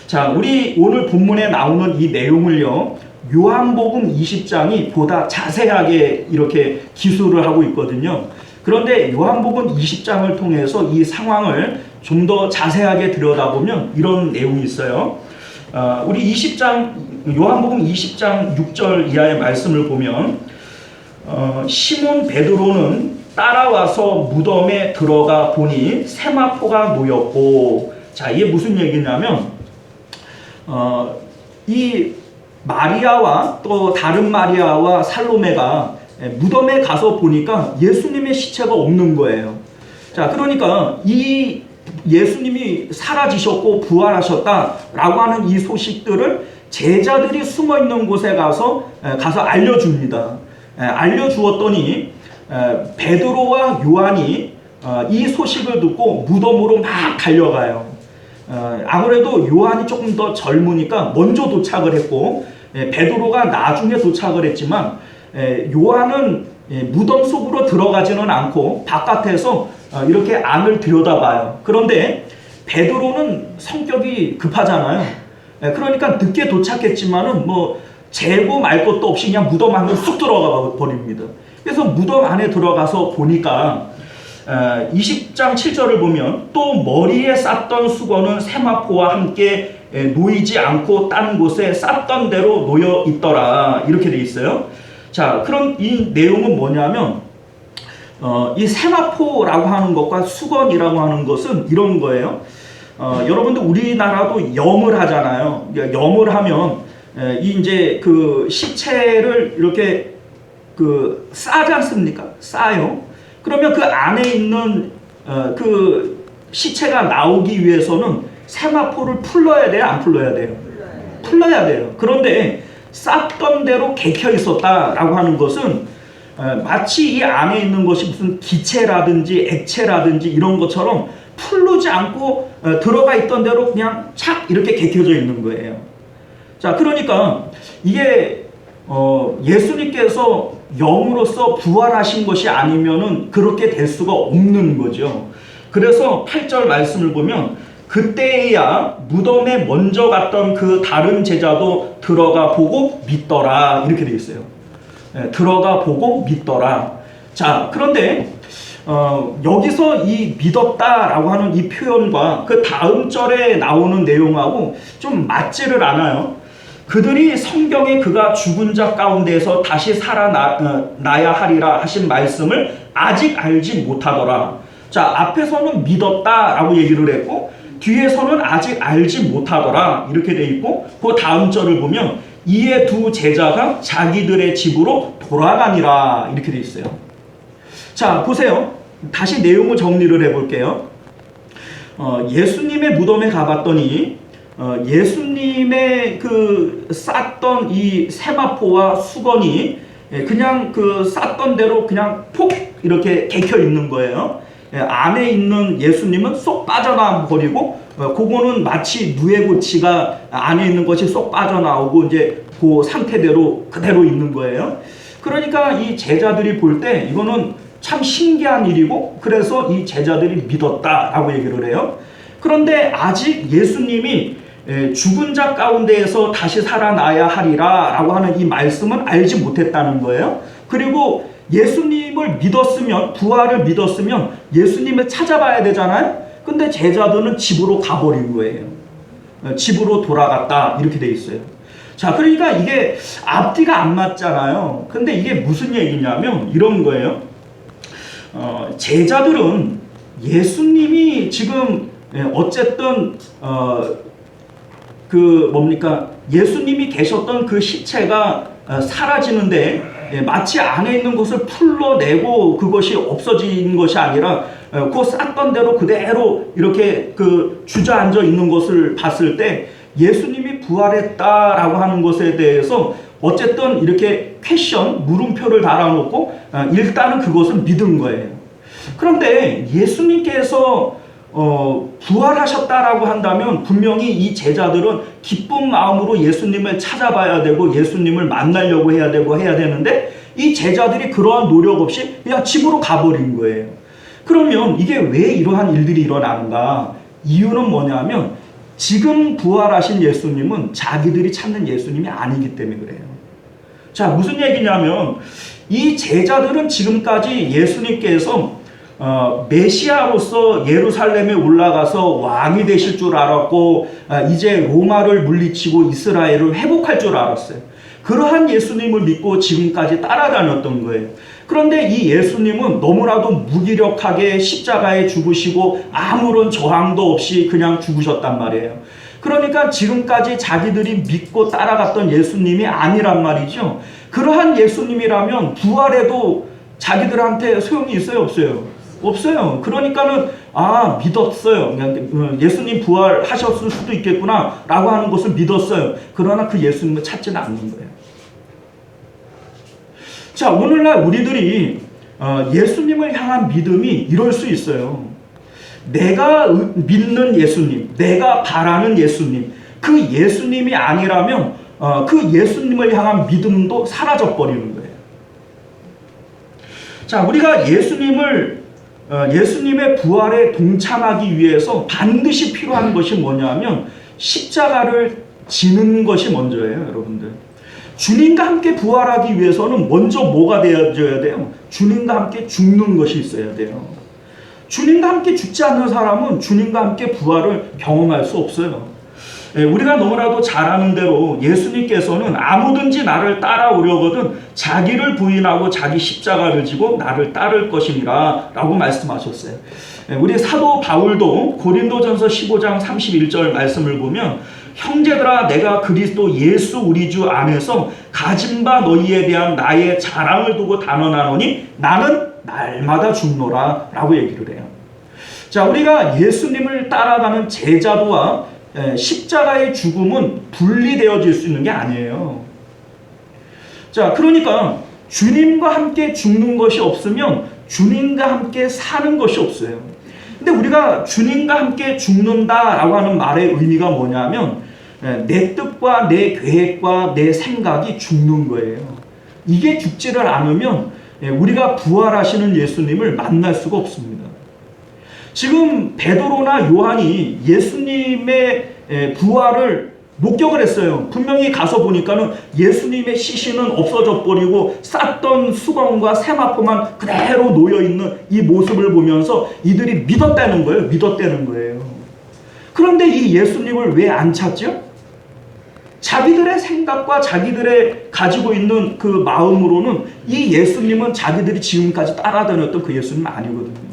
A: 자, 우리 오늘 본문에 나오는 이 내용을요, 요한복음 20장이 보다 자세하게 이렇게 기술을 하고 있거든요. 그런데 요한복음 20장을 통해서 이 상황을 좀 더 자세하게 들여다보면 이런 내용이 있어요. 우리 요한복음 20장 6절 이하의 말씀을 보면 시몬 베드로는 따라와서 무덤에 들어가 보니 세마포가 놓였고, 자, 이게 무슨 얘기냐면 이 마리아와 또 다른 마리아와 살로메가 무덤에 가서 보니까 예수님의 시체가 없는 거예요. 자, 그러니까 이 예수님이 사라지셨고 부활하셨다라고 하는 이 소식들을 제자들이 숨어 있는 곳에 가서 알려줍니다. 알려주었더니 베드로와 요한이 이 소식을 듣고 무덤으로 막 달려가요. 아무래도 요한이 조금 더 젊으니까 먼저 도착을 했고 베드로가 나중에 도착을 했지만 요한은 무덤 속으로 들어가지는 않고 바깥에서 이렇게 안을 들여다봐요. 그런데 베드로는 성격이 급하잖아요. 그러니까 늦게 도착했지만은 뭐 재고 말 것도 없이 그냥 무덤 안으로 쑥 들어가 버립니다. 그래서 무덤 안에 들어가서 보니까 20장 7절을 보면 또 머리에 쌌던 수건은 세마포와 함께 놓이지 않고 딴 곳에 쌌던 대로 놓여 있더라, 이렇게 돼 있어요. 자, 그럼 이 내용은 뭐냐면 이 세마포라고 하는 것과 수건이라고 하는 것은 이런 거예요. 여러분들 우리나라도 염을 하잖아요. 염을 하면 이 이제 그 시체를 이렇게 싸지 않습니까? 싸요. 그러면 그 안에 있는 그 시체가 나오기 위해서는 세마포를 풀러야 돼요, 안 풀러야 돼요? 풀러야 돼요. 그런데 쌌던 대로 개켜 있었다라고 하는 것은 마치 이 안에 있는 것이 무슨 기체라든지 액체라든지 이런 것처럼 풀르지 않고 들어가 있던 대로 그냥 착 이렇게 개켜져 있는 거예요. 자, 그러니까 이게 예수님께서 영으로서 부활하신 것이 아니면은 그렇게 될 수가 없는 거죠. 그래서 8절 말씀을 보면 그때야 무덤에 먼저 갔던 그 다른 제자도 들어가 보고 믿더라, 이렇게 되어 있어요. 들어가 보고 믿더라. 자, 그런데 여기서 이 믿었다라고 하는 이 표현과 그 다음 절에 나오는 내용하고 좀 맞지를 않아요. 그들이 성경에 그가 죽은 자 가운데에서 다시 살아나야 하리라 하신 말씀을 아직 알지 못하더라. 자, 앞에서는 믿었다라고 얘기를 했고 뒤에서는 아직 알지 못하더라, 이렇게 돼 있고 그 다음 절을 보면 이에 두 제자가 자기들의 집으로 돌아가니라, 이렇게 돼 있어요. 자, 보세요. 다시 내용을 정리를 해볼게요. 예수님의 무덤에 가봤더니 예수님의 그 쌌던 이 세마포와 수건이 그냥 그 쌌던 대로 그냥 폭 이렇게 개켜 있는 거예요. 안에 있는 예수님은 쏙 빠져나와 버리고 그거는 마치 누에고치가 안에 있는 것이 쏙 빠져나오고 이제 그 상태대로 그대로 있는 거예요. 그러니까 이 제자들이 볼 때 이거는 참 신기한 일이고 그래서 이 제자들이 믿었다라고 얘기를 해요. 그런데 아직 예수님이 죽은 자 가운데에서 다시 살아나야 하리라 라고 하는 이 말씀은 알지 못했다는 거예요. 그리고 예수님을 믿었으면, 부활을 믿었으면 예수님을 찾아봐야 되잖아요. 근데 제자들은 집으로 가버린 거예요. 집으로 돌아갔다 이렇게 돼 있어요. 자, 그러니까 이게 앞뒤가 안 맞잖아요. 근데 이게 무슨 얘기냐면 이런 거예요. 제자들은 예수님이 지금 어쨌든 예수님이 계셨던 그 시체가 사라지는데 마치 안에 있는 것을 풀러내고 그것이 없어진 것이 아니라 그 쌌던 대로 그대로 이렇게 주저앉아 있는 것을 봤을 때 예수님이 부활했다라고 하는 것에 대해서 어쨌든 이렇게 물음표를 달아놓고 일단은 그것을 믿은 거예요. 그런데 예수님께서 부활하셨다라고 한다면 분명히 이 제자들은 기쁜 마음으로 예수님을 찾아봐야 되고 예수님을 만나려고 해야 되는데 이 제자들이 그러한 노력 없이 그냥 집으로 가버린 거예요. 그러면 이게 왜 이러한 일들이 일어나는가? 이유는 뭐냐면 지금 부활하신 예수님은 자기들이 찾는 예수님이 아니기 때문에 그래요. 자, 무슨 얘기냐면 이 제자들은 지금까지 예수님께서 메시아로서 예루살렘에 올라가서 왕이 되실 줄 알았고 이제 로마를 물리치고 이스라엘을 회복할 줄 알았어요. 그러한 예수님을 믿고 지금까지 따라다녔던 거예요. 그런데 이 예수님은 너무나도 무기력하게 십자가에 죽으시고 아무런 저항도 없이 그냥 죽으셨단 말이에요. 그러니까 지금까지 자기들이 믿고 따라갔던 예수님이 아니란 말이죠. 그러한 예수님이라면 부활해도 자기들한테 소용이 있어요, 없어요? 없어요. 그러니까는 믿었어요. 그냥 예수님 부활하셨을 수도 있겠구나 라고 하는 것을 믿었어요. 그러나 그 예수님을 찾지는 않는 거예요. 자, 오늘날 우리들이 예수님을 향한 믿음이 이럴 수 있어요. 내가 믿는 예수님, 내가 바라는 예수님, 그 예수님이 아니라면 그 예수님을 향한 믿음도 사라져버리는 거예요. 자, 우리가 예수님의 부활에 동참하기 위해서 반드시 필요한 것이 뭐냐면 십자가를 지는 것이 먼저예요, 여러분들. 주님과 함께 부활하기 위해서는 먼저 뭐가 되어져야 돼요? 주님과 함께 죽는 것이 있어야 돼요. 주님과 함께 죽지 않는 사람은 주님과 함께 부활을 경험할 수 없어요. 우리가 너무나도 잘 아는 대로 예수님께서는 아무든지 나를 따라오려거든 자기를 부인하고 자기 십자가를 지고 나를 따를 것이니라 라고 말씀하셨어요. 우리 사도 바울도 고린도전서 15장 31절 말씀을 보면 형제들아 내가 그리스도 예수 우리 주 안에서 가진 바 너희에 대한 나의 자랑을 두고 단언하노니 나는 날마다 죽노라 라고 얘기를 해요. 자, 우리가 예수님을 따라가는 제자도와 십자가의 죽음은 분리되어질 수 있는 게 아니에요. 자, 그러니까 주님과 함께 죽는 것이 없으면 주님과 함께 사는 것이 없어요. 근데 우리가 주님과 함께 죽는다라고 하는 말의 의미가 뭐냐면 내 뜻과 내 계획과 내 생각이 죽는 거예요. 이게 죽지를 않으면 우리가 부활하시는 예수님을 만날 수가 없습니다. 지금 베드로나 요한이 예수님의 부활을 목격을 했어요. 분명히 가서 보니까는 예수님의 시신은 없어져 버리고 쌌던 수건과 세마포만 그대로 놓여있는 이 모습을 보면서 이들이 믿었다는 거예요. 그런데 이 예수님을 왜 안 찾죠? 자기들의 생각과 자기들의 가지고 있는 그 마음으로는 이 예수님은 자기들이 지금까지 따라다녔던 그 예수님 아니거든요.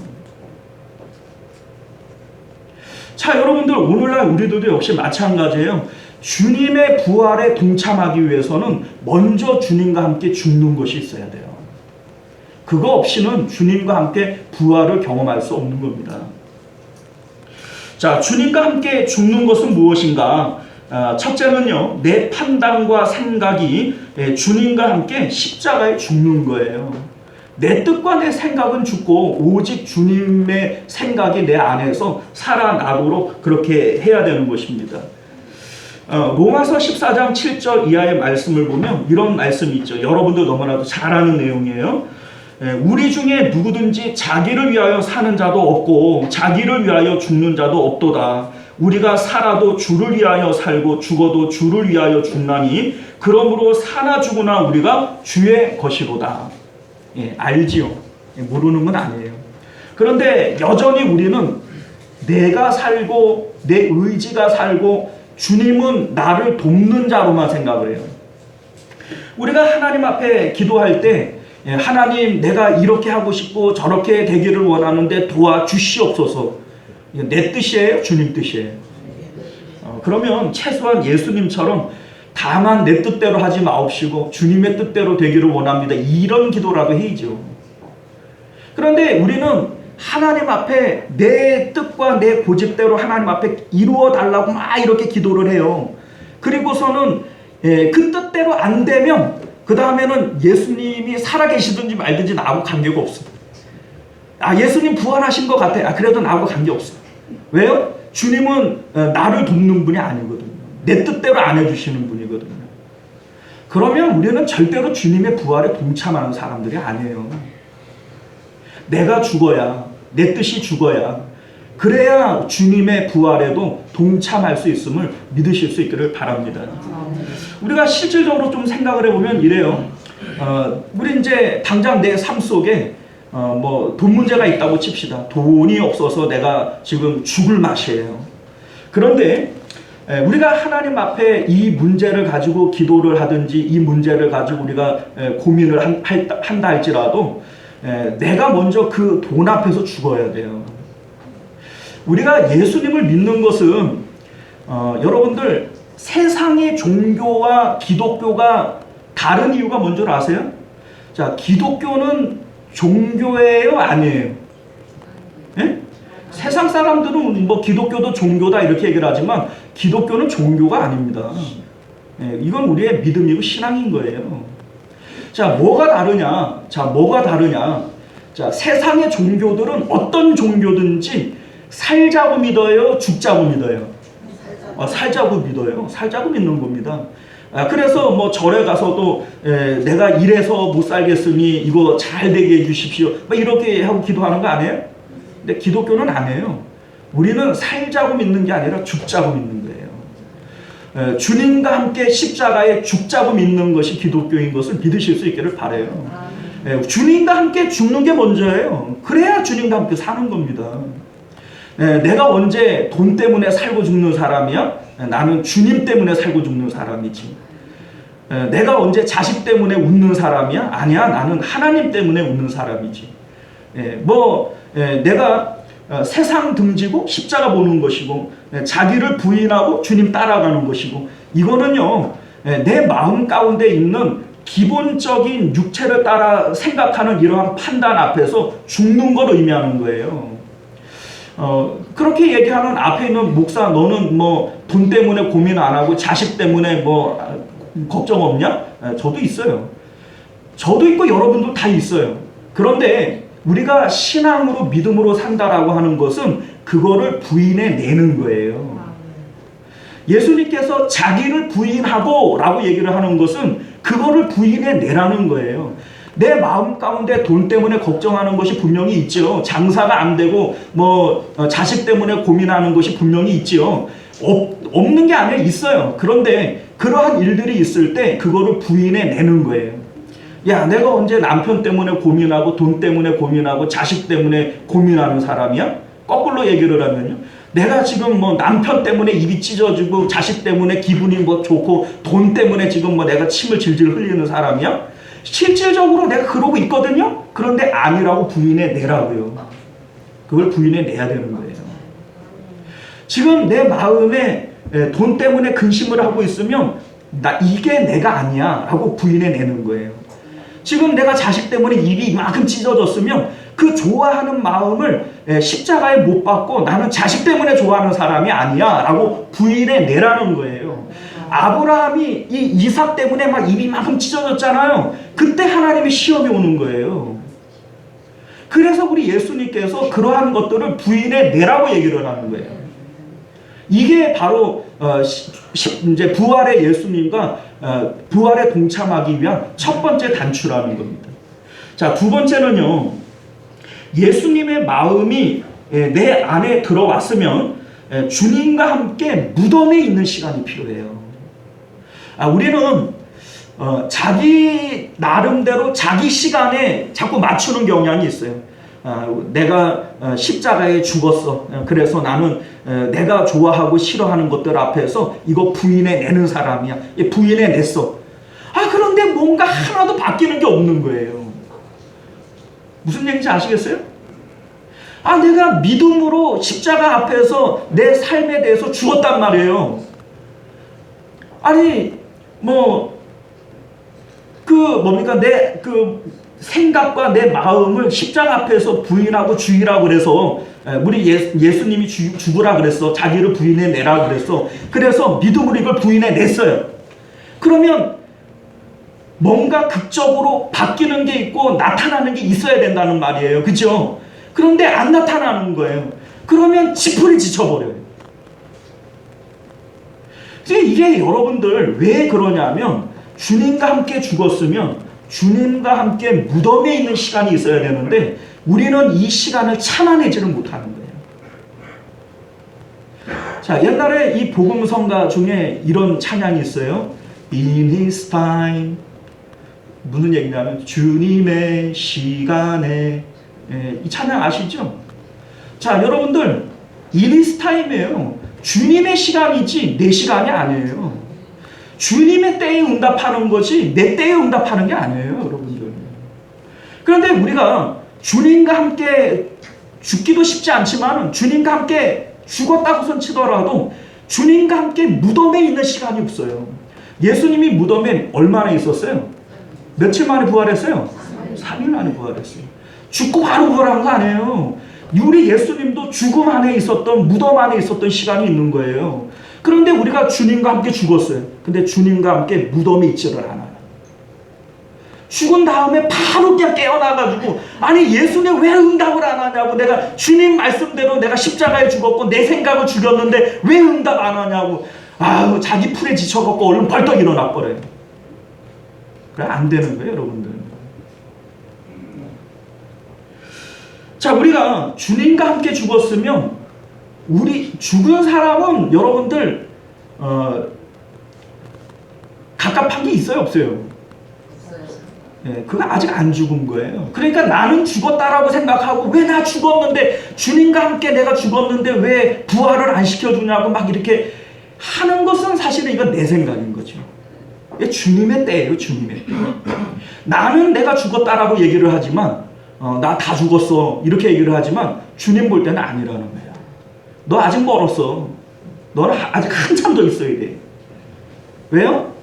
A: 자, 여러분들 오늘날 우리들도 역시 마찬가지예요. 주님의 부활에 동참하기 위해서는 먼저 주님과 함께 죽는 것이 있어야 돼요. 그거 없이는 주님과 함께 부활을 경험할 수 없는 겁니다. 자, 주님과 함께 죽는 것은 무엇인가? 첫째는요, 내 판단과 생각이 주님과 함께 십자가에 죽는 거예요. 내 뜻과 내 생각은 죽고 오직 주님의 생각이 내 안에서 살아나도록 그렇게 해야 되는 것입니다. 로마서 14장 7절 이하의 말씀을 보면 이런 말씀이 있죠. 여러분도 너무나도 잘 아는 내용이에요. 우리 중에 누구든지 자기를 위하여 사는 자도 없고 자기를 위하여 죽는 자도 없도다. 우리가 살아도 주를 위하여 살고 죽어도 주를 위하여 죽나니 그러므로 사나 죽으나 우리가 주의 것이로다. 예, 알지요. 예, 모르는 건 아니에요. 그런데 여전히 우리는 내가 살고 내 의지가 살고 주님은 나를 돕는 자로만 생각을 해요. 우리가 하나님 앞에 기도할 때 하나님 내가 이렇게 하고 싶고 저렇게 되기를 원하는데 도와주시옵소서. 내 뜻이에요? 주님 뜻이에요? 그러면 최소한 예수님처럼 다만 내 뜻대로 하지 마옵시고 주님의 뜻대로 되기를 원합니다. 이런 기도라도 해야죠. 그런데 우리는 하나님 앞에 내 뜻과 내 고집대로 하나님 앞에 이루어 달라고 막 이렇게 기도를 해요. 그리고서는 그 뜻대로 안 되면 그 다음에는 예수님이 살아계시든지 말든지 나하고 관계가 없어. 예수님 부활하신 것 같아. 그래도 나하고 관계없어. 왜요? 주님은 나를 돕는 분이 아니거든요. 내 뜻대로 안 해주시는 분이거든요. 그러면 우리는 절대로 주님의 부활에 동참하는 사람들이 아니에요. 내가 죽어야, 내 뜻이 죽어야, 그래야 주님의 부활에도 동참할 수 있음을 믿으실 수 있기를 바랍니다. 우리가 실질적으로 좀 생각을 해보면 이래요. 우리 이제 당장 내 삶 속에 돈 문제가 있다고 칩시다. 돈이 없어서 내가 지금 죽을 맛이에요. 그런데 우리가 하나님 앞에 이 문제를 가지고 기도를 하든지 이 문제를 가지고 우리가 고민을 한다 할지라도 내가 먼저 그 돈 앞에서 죽어야 돼요. 우리가 예수님을 믿는 것은 여러분들 세상의 종교와 기독교가 다른 이유가 뭔 줄 아세요? 자, 기독교는 종교예요? 아니에요? 예? 세상 사람들은 뭐 기독교도 종교다 이렇게 얘기를 하지만 기독교는 종교가 아닙니다. 예, 이건 우리의 믿음이고 신앙인 거예요. 자, 뭐가 다르냐? 자, 세상의 종교들은 어떤 종교든지 살자고 믿어요? 죽자고 믿어요? 살자고 믿어요. 살자고 믿는 겁니다. 그래서 뭐 절에 가서도 내가 이래서 못 살겠으니 이거 잘 되게 해주십시오. 이렇게 하고 기도하는 거 아니에요? 근데 기독교는 안 해요. 우리는 살자고 믿는 게 아니라 죽자고 믿는 거예요. 주님과 함께 십자가에 죽자고 믿는 것이 기독교인 것을 믿으실 수 있기를 바라요. 주님과 함께 죽는 게 먼저예요. 그래야 주님과 함께 사는 겁니다. 내가 언제 돈 때문에 살고 죽는 사람이야? 나는 주님 때문에 살고 죽는 사람이지. 내가 언제 자식 때문에 웃는 사람이야? 아니야, 나는 하나님 때문에 웃는 사람이지. 내가 세상 등지고 십자가 보는 것이고 자기를 부인하고 주님 따라가는 것이고 이거는요 내 마음 가운데 있는 기본적인 육체를 따라 생각하는 이러한 판단 앞에서 죽는 걸 의미하는 거예요. 그렇게 얘기하는 앞에 있는 목사, 너는 뭐 돈 때문에 고민 안 하고 자식 때문에 뭐 걱정 없냐? 저도 있어요. 저도 있고 여러분도 다 있어요. 그런데 우리가 신앙으로 믿음으로 산다라고 하는 것은 그거를 부인해 내는 거예요. 예수님께서 자기를 부인하고 라고 얘기를 하는 것은 그거를 부인해 내라는 거예요. 내 마음 가운데 돈 때문에 걱정하는 것이 분명히 있죠. 장사가 안 되고 자식 때문에 고민하는 것이 분명히 있죠. 없는 게 아니라 있어요. 그런데 그러한 일들이 있을 때 그거를 부인해 내는 거예요. 야, 내가 언제 남편 때문에 고민하고 돈 때문에 고민하고 자식 때문에 고민하는 사람이야? 거꾸로 얘기를 하면요. 내가 지금 남편 때문에 입이 찢어지고 자식 때문에 기분이 좋고 돈 때문에 지금 내가 침을 질질 흘리는 사람이야? 실질적으로 내가 그러고 있거든요. 그런데 아니라고 부인해 내라고요. 그걸 부인해 내야 되는 거예요. 지금 내 마음에 돈 때문에 근심을 하고 있으면 이게 내가 아니야 라고 부인해 내는 거예요. 지금 내가 자식 때문에 입이 이만큼 찢어졌으면 그 좋아하는 마음을 십자가에 못 박고 나는 자식 때문에 좋아하는 사람이 아니야 라고 부인해 내라는 거예요. 아브라함이 이 이삭 때문에 막 입이 이만큼 찢어졌잖아요. 그때 하나님의 시험이 오는 거예요. 그래서 우리 예수님께서 그러한 것들을 부인해 내라고 얘기를 하는 거예요. 이게 바로 이제 부활의 예수님과 부활에 동참하기 위한 첫 번째 단추라는 겁니다. 자, 두 번째는요. 예수님의 마음이 내 안에 들어왔으면 주님과 함께 무덤에 있는 시간이 필요해요. 우리는 자기 나름대로 자기 시간에 자꾸 맞추는 경향이 있어요. 내가 십자가에 죽었어. 그래서 나는 내가 좋아하고 싫어하는 것들 앞에서 이거 부인해내는 사람이야. 부인해냈어. 그런데 뭔가 하나도 바뀌는 게 없는 거예요. 무슨 얘기인지 아시겠어요? 내가 믿음으로 십자가 앞에서 내 삶에 대해서 죽었단 말이에요. 아니 내 생각과 내 마음을 십자가 앞에서 부인하고 죽이라고 그래서 우리 예수님이 죽으라 그랬어. 자기를 부인해내라 그랬어. 그래서 믿음으로 이걸 부인해냈어요. 그러면 뭔가 극적으로 바뀌는 게 있고 나타나는 게 있어야 된다는 말이에요. 그죠? 그런데 안 나타나는 거예요. 그러면 지풀이 지쳐버려요. 이게 여러분들 왜 그러냐면 주님과 함께 죽었으면 주님과 함께 무덤에 있는 시간이 있어야 되는데 우리는 이 시간을 참아내지를 못하는 거예요. 자, 옛날에 이 복음성가 중에 이런 찬양이 있어요. In His time. 무슨 얘기냐면 주님의 시간에. 이 찬양 아시죠? 자, 여러분들 In His time이에요. 주님의 시간이지 내 시간이 아니에요. 주님의 때에 응답하는 것이 내 때에 응답하는 게 아니에요, 여러분들. 그런데 우리가 주님과 함께 죽기도 쉽지 않지만 주님과 함께 죽었다고 치더라도 주님과 함께 무덤에 있는 시간이 없어요. 예수님이 무덤에 얼마나 있었어요? 며칠 만에 부활했어요? 3일 만에 부활했어요. 죽고 바로 부활한 거 아니에요. 우리 예수님도 죽음 안에 있었던, 무덤 안에 있었던 시간이 있는 거예요. 그런데 우리가 주님과 함께 죽었어요. 근데 주님과 함께 무덤에 있지를 않아요. 죽은 다음에 바로 그냥 깨어나가지고 아니 예수님 왜 응답을 안 하냐고, 내가 주님 말씀대로 내가 십자가에 죽었고 내 생각을 죽였는데 왜 응답 안 하냐고 자기 풀에 지쳐갖고 얼른 벌떡 일어나 버려요. 그래 안 되는 거예요, 여러분들. 자, 우리가 주님과 함께 죽었으면 우리 죽은 사람은 여러분들 갑갑한 게 있어요, 없어요? 그거 아직 안 죽은 거예요. 그러니까 나는 죽었다라고 생각하고 왜 나 죽었는데 주님과 함께 내가 죽었는데 왜 부활을 안 시켜주냐고 막 이렇게 하는 것은 사실은 이건 내 생각인 거죠. 주님의 때예요, 주님의 때. 나는 내가 죽었다라고 얘기를 하지만 나 다 죽었어 이렇게 얘기를 하지만 주님 볼 때는 아니라는 거야. 너 아직 멀었어. 너는 아직 한참 더 있어야 돼. 왜요?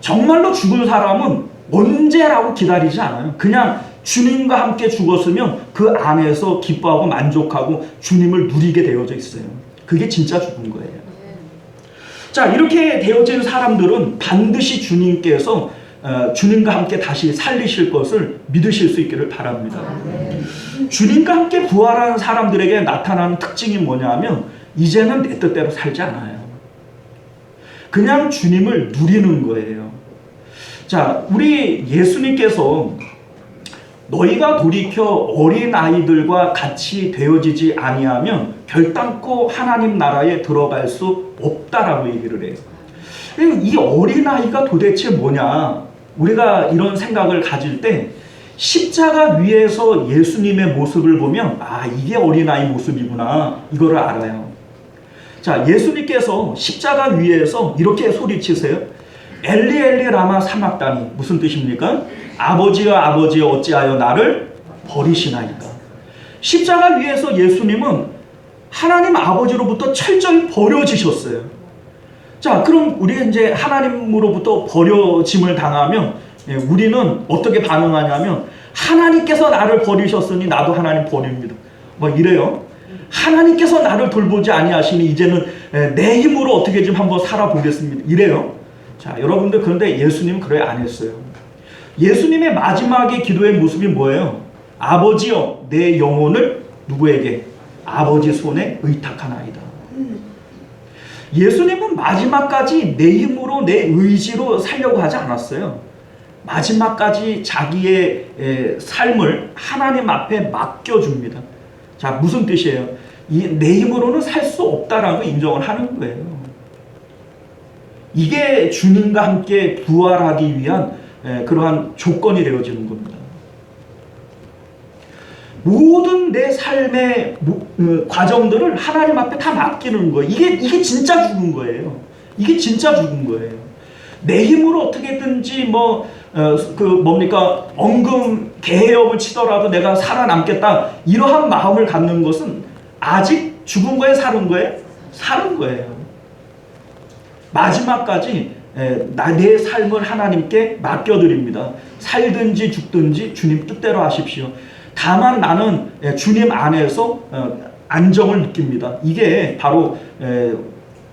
A: 정말로 죽은 사람은 언제라고 기다리지 않아요. 그냥 주님과 함께 죽었으면 그 안에서 기뻐하고 만족하고 주님을 누리게 되어져 있어요. 그게 진짜 죽은 거예요. 자, 이렇게 되어진 사람들은 반드시 주님께서 주님과 함께 다시 살리실 것을 믿으실 수 있기를 바랍니다. 주님과 함께 부활하는 사람들에게 나타나는 특징이 뭐냐면 이제는 내 뜻대로 살지 않아요. 그냥 주님을 누리는 거예요. 자, 우리 예수님께서 너희가 돌이켜 어린아이들과 같이 되어지지 아니하면 결단코 하나님 나라에 들어갈 수 없다라고 얘기를 해요. 이 어린아이가 도대체 뭐냐? 우리가 이런 생각을 가질 때 십자가 위에서 예수님의 모습을 보면 이게 어린아이 모습이구나 이거를 알아요. 자, 예수님께서 십자가 위에서 이렇게 소리치세요. 엘리 엘리 라마 사막다니. 무슨 뜻입니까? 아버지여 아버지여 어찌하여 나를 버리시나이까. 십자가 위에서 예수님은 하나님 아버지로부터 철저히 버려지셨어요. 자, 그럼 우리 이제 하나님으로부터 버려짐을 당하면 우리는 어떻게 반응하냐면 하나님께서 나를 버리셨으니 나도 하나님 버립니다. 이래요. 하나님께서 나를 돌보지 아니하시니 이제는 내 힘으로 어떻게 좀 한번 살아보겠습니다. 이래요. 자, 여러분들, 그런데 예수님은 그래 안 했어요. 예수님의 마지막의 기도의 모습이 뭐예요? 아버지여 내 영혼을 누구에게? 아버지 손에 의탁하나이다. 예수님은 마지막까지 내 힘으로 내 의지로 살려고 하지 않았어요. 마지막까지 자기의 삶을 하나님 앞에 맡겨줍니다. 자, 무슨 뜻이에요? 내 힘으로는 살 수 없다라는 걸 인정을 하는 거예요. 이게 주님과 함께 부활하기 위한 그러한 조건이 되어지는 겁니다. 모든 내 삶의 과정들을 하나님 앞에 다 맡기는 거예요. 이게 진짜 죽은 거예요. 이게 진짜 죽은 거예요. 내 힘으로 어떻게든지 엉금 개헤엄을 치더라도 내가 살아남겠다, 이러한 마음을 갖는 것은 아직 죽은 거예요, 사는 거예요? 사는 거예요. 마지막까지 내 삶을 하나님께 맡겨드립니다. 살든지 죽든지 주님 뜻대로 하십시오. 다만 나는 주님 안에서 안정을 느낍니다. 이게 바로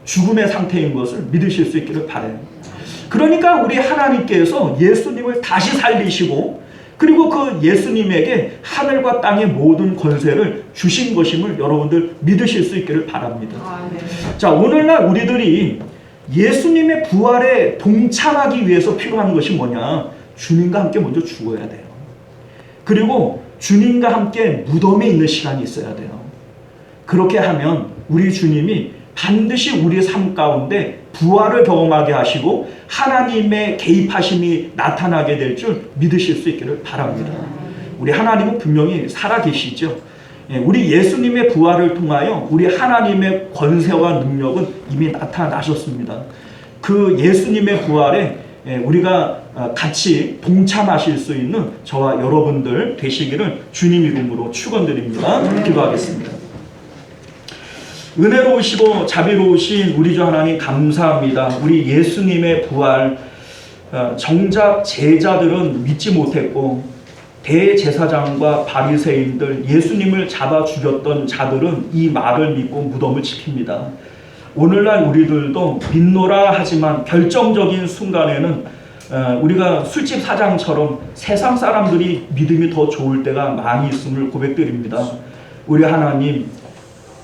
A: 죽음의 상태인 것을 믿으실 수 있기를 바라요. 그러니까 우리 하나님께서 예수님을 다시 살리시고, 그리고 그 예수님에게 하늘과 땅의 모든 권세를 주신 것임을 여러분들 믿으실 수 있기를 바랍니다. 자, 오늘날 우리들이 예수님의 부활에 동참하기 위해서 필요한 것이 뭐냐? 주님과 함께 먼저 죽어야 돼요. 그리고 주님과 함께 무덤에 있는 시간이 있어야 돼요. 그렇게 하면 우리 주님이 반드시 우리의 삶 가운데 부활을 경험하게 하시고 하나님의 개입하심이 나타나게 될 줄 믿으실 수 있기를 바랍니다. 우리 하나님은 분명히 살아계시죠. 우리 예수님의 부활을 통하여 우리 하나님의 권세와 능력은 이미 나타나셨습니다. 그 예수님의 부활에 우리가 같이 동참하실 수 있는 저와 여러분들 되시기를 주님 이름으로 축원드립니다. 기도하겠습니다. 은혜로우시고 자비로우신 우리 주 하나님 감사합니다. 우리 예수님의 부활, 정작 제자들은 믿지 못했고 대제사장과 바리새인들, 예수님을 잡아 죽였던 자들은 이 말을 믿고 무덤을 지킵니다. 오늘날 우리들도 믿노라 하지만 결정적인 순간에는 우리가 술집 사장처럼 세상 사람들이 믿음이 더 좋을 때가 많이 있음을 고백드립니다. 우리 하나님,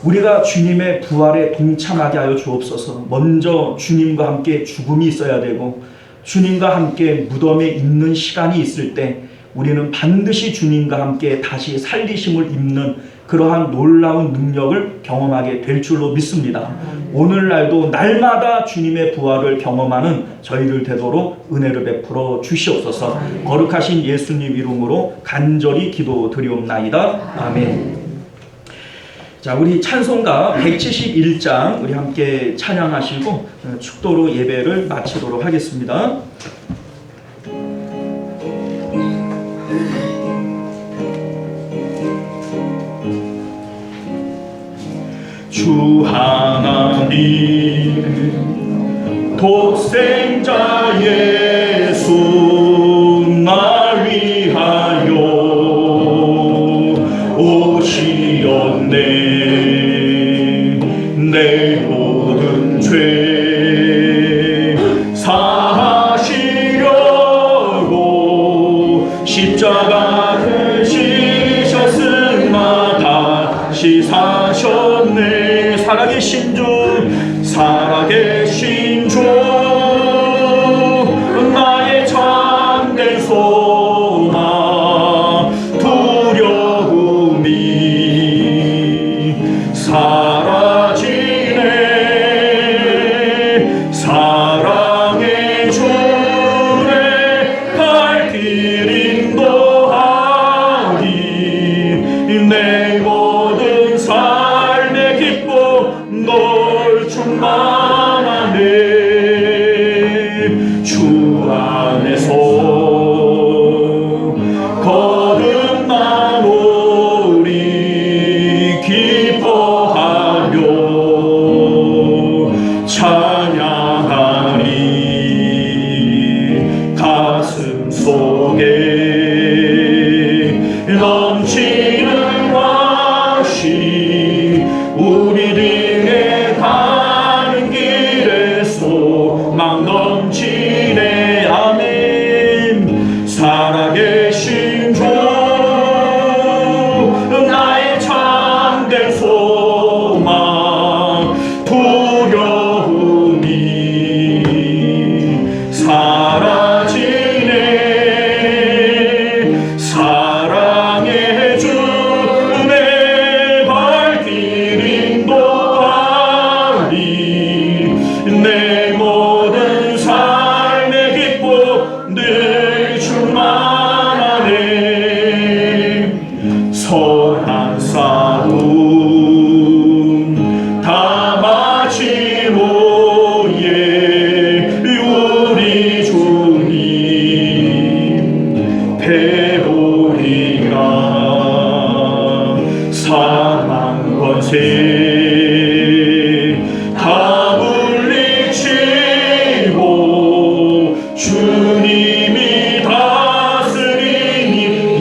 A: 우리가 주님의 부활에 동참하게 하여 주옵소서. 먼저 주님과 함께 죽음이 있어야 되고 주님과 함께 무덤에 있는 시간이 있을 때 우리는 반드시 주님과 함께 다시 살리심을 입는 그러한 놀라운 능력을 경험하게 될 줄로 믿습니다. 오늘날도 날마다 주님의 부활을 경험하는 저희들 되도록 은혜를 베풀어 주시옵소서. 거룩하신 예수님 이름으로 간절히 기도드리옵나이다. 아멘. 자, 우리 찬송가 171장 우리 함께 찬양하시고 축도로 예배를 마치도록 하겠습니다. 주 하나님 독생자 예수 날 위하여 오시었네. 내 모든 죄 사하시려고 십자가를 지셨으나 다시 사셨네. 살아계신 주 나의 참된 소망 두려움이 사라지네. 사랑의 주의 발길 인도하리. 내 모든 삶의 기쁨 널 충만하네. 주 안에서 거듭나오리. 기뻐하며 찬양하리. 가슴 속에 넘치는 왕시 우리 등에 가는 길에 소망 넘치네. 아멘. 살아계신 주 나의 참된 소망 두려움이 사라지네. 사랑의 주 내 발길이
B: 주님이 다스리니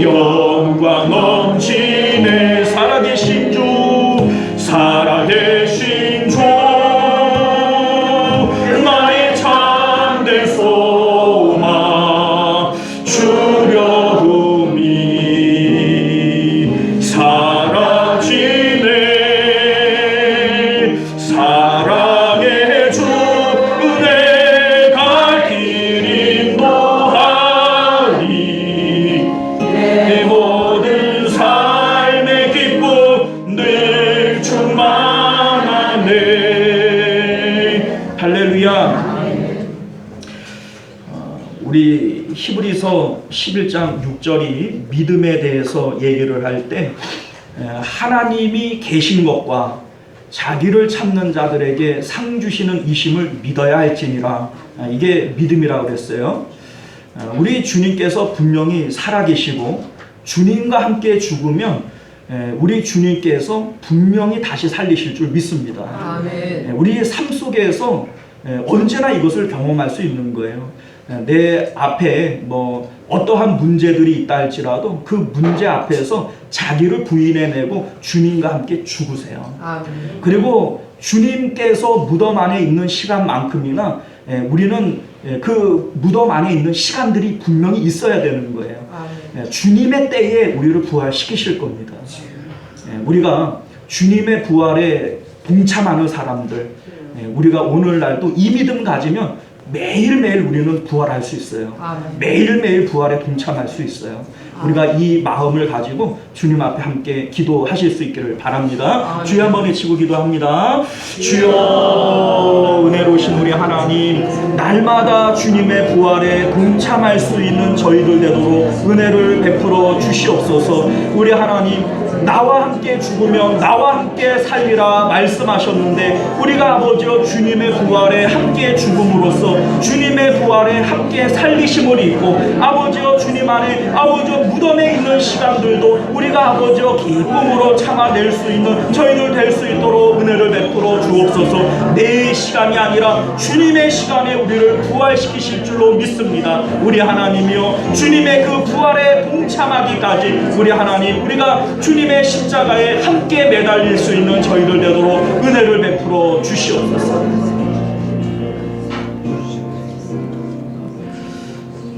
B: 영광 넘치네. 살아계신 주, 살아계신 주, 나의 참된 소망 주려움이 사라지네. 사랑의 주, 내 갈 길 인도하리. 내 모든 삶의 기쁨 늘 충만하네. 할렐루야.
A: 우리 히브리서 11장 6절이 믿음에 대해서 얘기를 할 때 하나님이 계신 것과 자기를 찾는 자들에게 상 주시는 이심을 믿어야 할지니라. 이게 믿음이라고 그랬어요. 우리 주님께서 분명히 살아계시고 주님과 함께 죽으면 우리 주님께서 분명히 다시 살리실 줄 믿습니다.
D: 아멘.
A: 우리의 삶 속에서 언제나 이것을 경험할 수 있는 거예요. 내 앞에 뭐 어떠한 문제들이 있다 할지라도 그 문제 앞에서 자기를 부인해내고 주님과 함께 죽으세요.
D: 아멘.
A: 그리고 주님께서 무덤 안에 있는 시간만큼이나 우리는 그 무덤 안에 있는 시간들이 분명히 있어야 되는 거예요.
D: 아멘.
A: 주님의 때에 우리를 부활시키실 겁니다. 우리가 주님의 부활에 동참하는 사람들, 우리가 오늘날도 이 믿음 가지면 매일매일 우리는 부활할 수 있어요.
D: 아멘.
A: 매일매일 부활에 동참할 수 있어요. 우리가 이 마음을 가지고 주님 앞에 함께 기도하실 수 있기를 바랍니다.
D: 아멘.
A: 주여 한번 외치고 기도합니다. 주여, 은혜로우신 우리 하나님, 날마다 주님의 부활에 동참할 수 있는 저희들 되도록 은혜를 베풀어 주시옵소서. 우리 하나님, 나와 함께 죽으면 나와 함께 살리라 말씀하셨는데, 우리가 아버지여 주님의 부활에 함께 죽음으로써 주님의 부활에 함께 살리심을 입고 아버지여 주님 안에 아버지여 무덤에 있는 시간들도 우리가 아버지여 기쁨으로 참아낼 수 있는 저희들 될 수 있도록 은혜를 베풀어 주옵소서. 내 시간이 아니라 주님의 시간에 우리를 부활시키실 줄로 믿습니다. 우리 하나님이여, 주님의 그 부활에 동참하기까지 우리 하나님, 우리가 주님의 십자가에 함께 매달릴 수 있는 저희들 되도록 은혜를 베풀어 주시옵소서.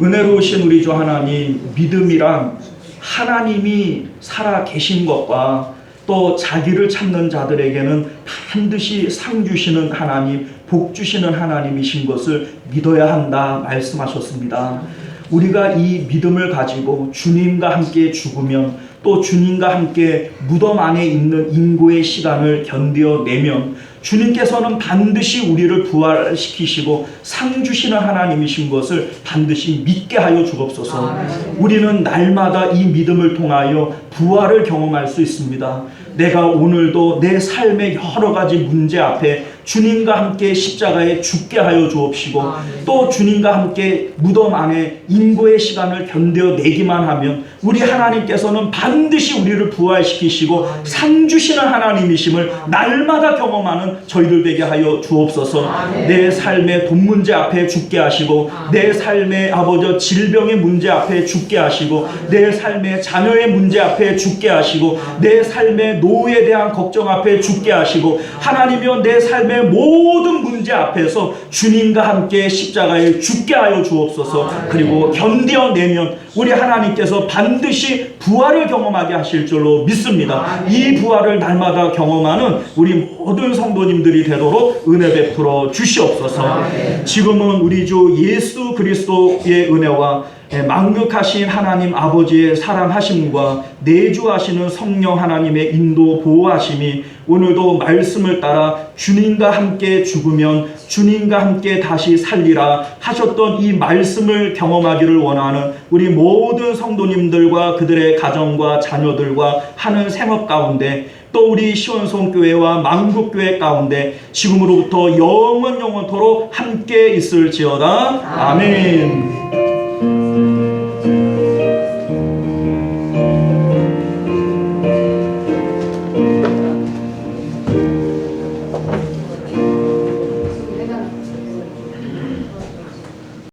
A: 은혜로우신 우리 주 하나님, 믿음이란 하나님이 살아 계신 것과 또 자기를 찾는 자들에게는 반드시 상 주시는 하나님, 복 주시는 하나님이신 것을 믿어야 한다 말씀하셨습니다. 우리가 이 믿음을 가지고 주님과 함께 죽으면 또 주님과 함께 무덤 안에 있는 인고의 시간을 견뎌내면 주님께서는 반드시 우리를 부활시키시고 상 주시는 하나님이신 것을 반드시 믿게 하여 주옵소서. 우리는 날마다 이 믿음을 통하여 부활을 경험할 수 있습니다. 내가 오늘도 내 삶의 여러 가지 문제 앞에 주님과 함께 십자가에 죽게 하여 주옵시고 또 주님과 함께 무덤 안에 인고의 시간을 견뎌내기만 하면 우리 하나님께서는 반드시 우리를 부활시키시고 상 주시는 하나님이심을 날마다 경험하는 저희들 되게 하여 주옵소서. 내 삶의 돈 문제 앞에 죽게 하시고 내 삶의 아버지 질병의 문제 앞에 죽게 하시고 내 삶의 자녀의 문제 앞에 죽게 하시고 내 삶의 노후에 대한 걱정 앞에 죽게 하시고 하나님이여, 내 삶의 모든 문제 앞에서 주님과 함께 십자가에 죽게 하여 주옵소서. 그리고 견뎌내면 우리 하나님께서 반드시 부활을 경험하게 하실 줄로 믿습니다. 이 부활을 날마다 경험하는 우리 모든 성도님들이 되도록 은혜 베풀어 주시옵소서. 지금은 우리 주 예수 그리스도의 은혜와 만극하신 하나님 아버지의 사랑하심과 내주하시는 성령 하나님의 인도 보호하심이 오늘도 말씀을 따라 주님과 함께 죽으면 주님과 함께 다시 살리라 하셨던 이 말씀을 경험하기를 원하는 우리 모든 성도님들과 그들의 가정과 자녀들과 하는 생업 가운데 또 우리 시온성교회와 만국교회 가운데 지금으로부터 영원토록 함께 있을지어다. 아멘.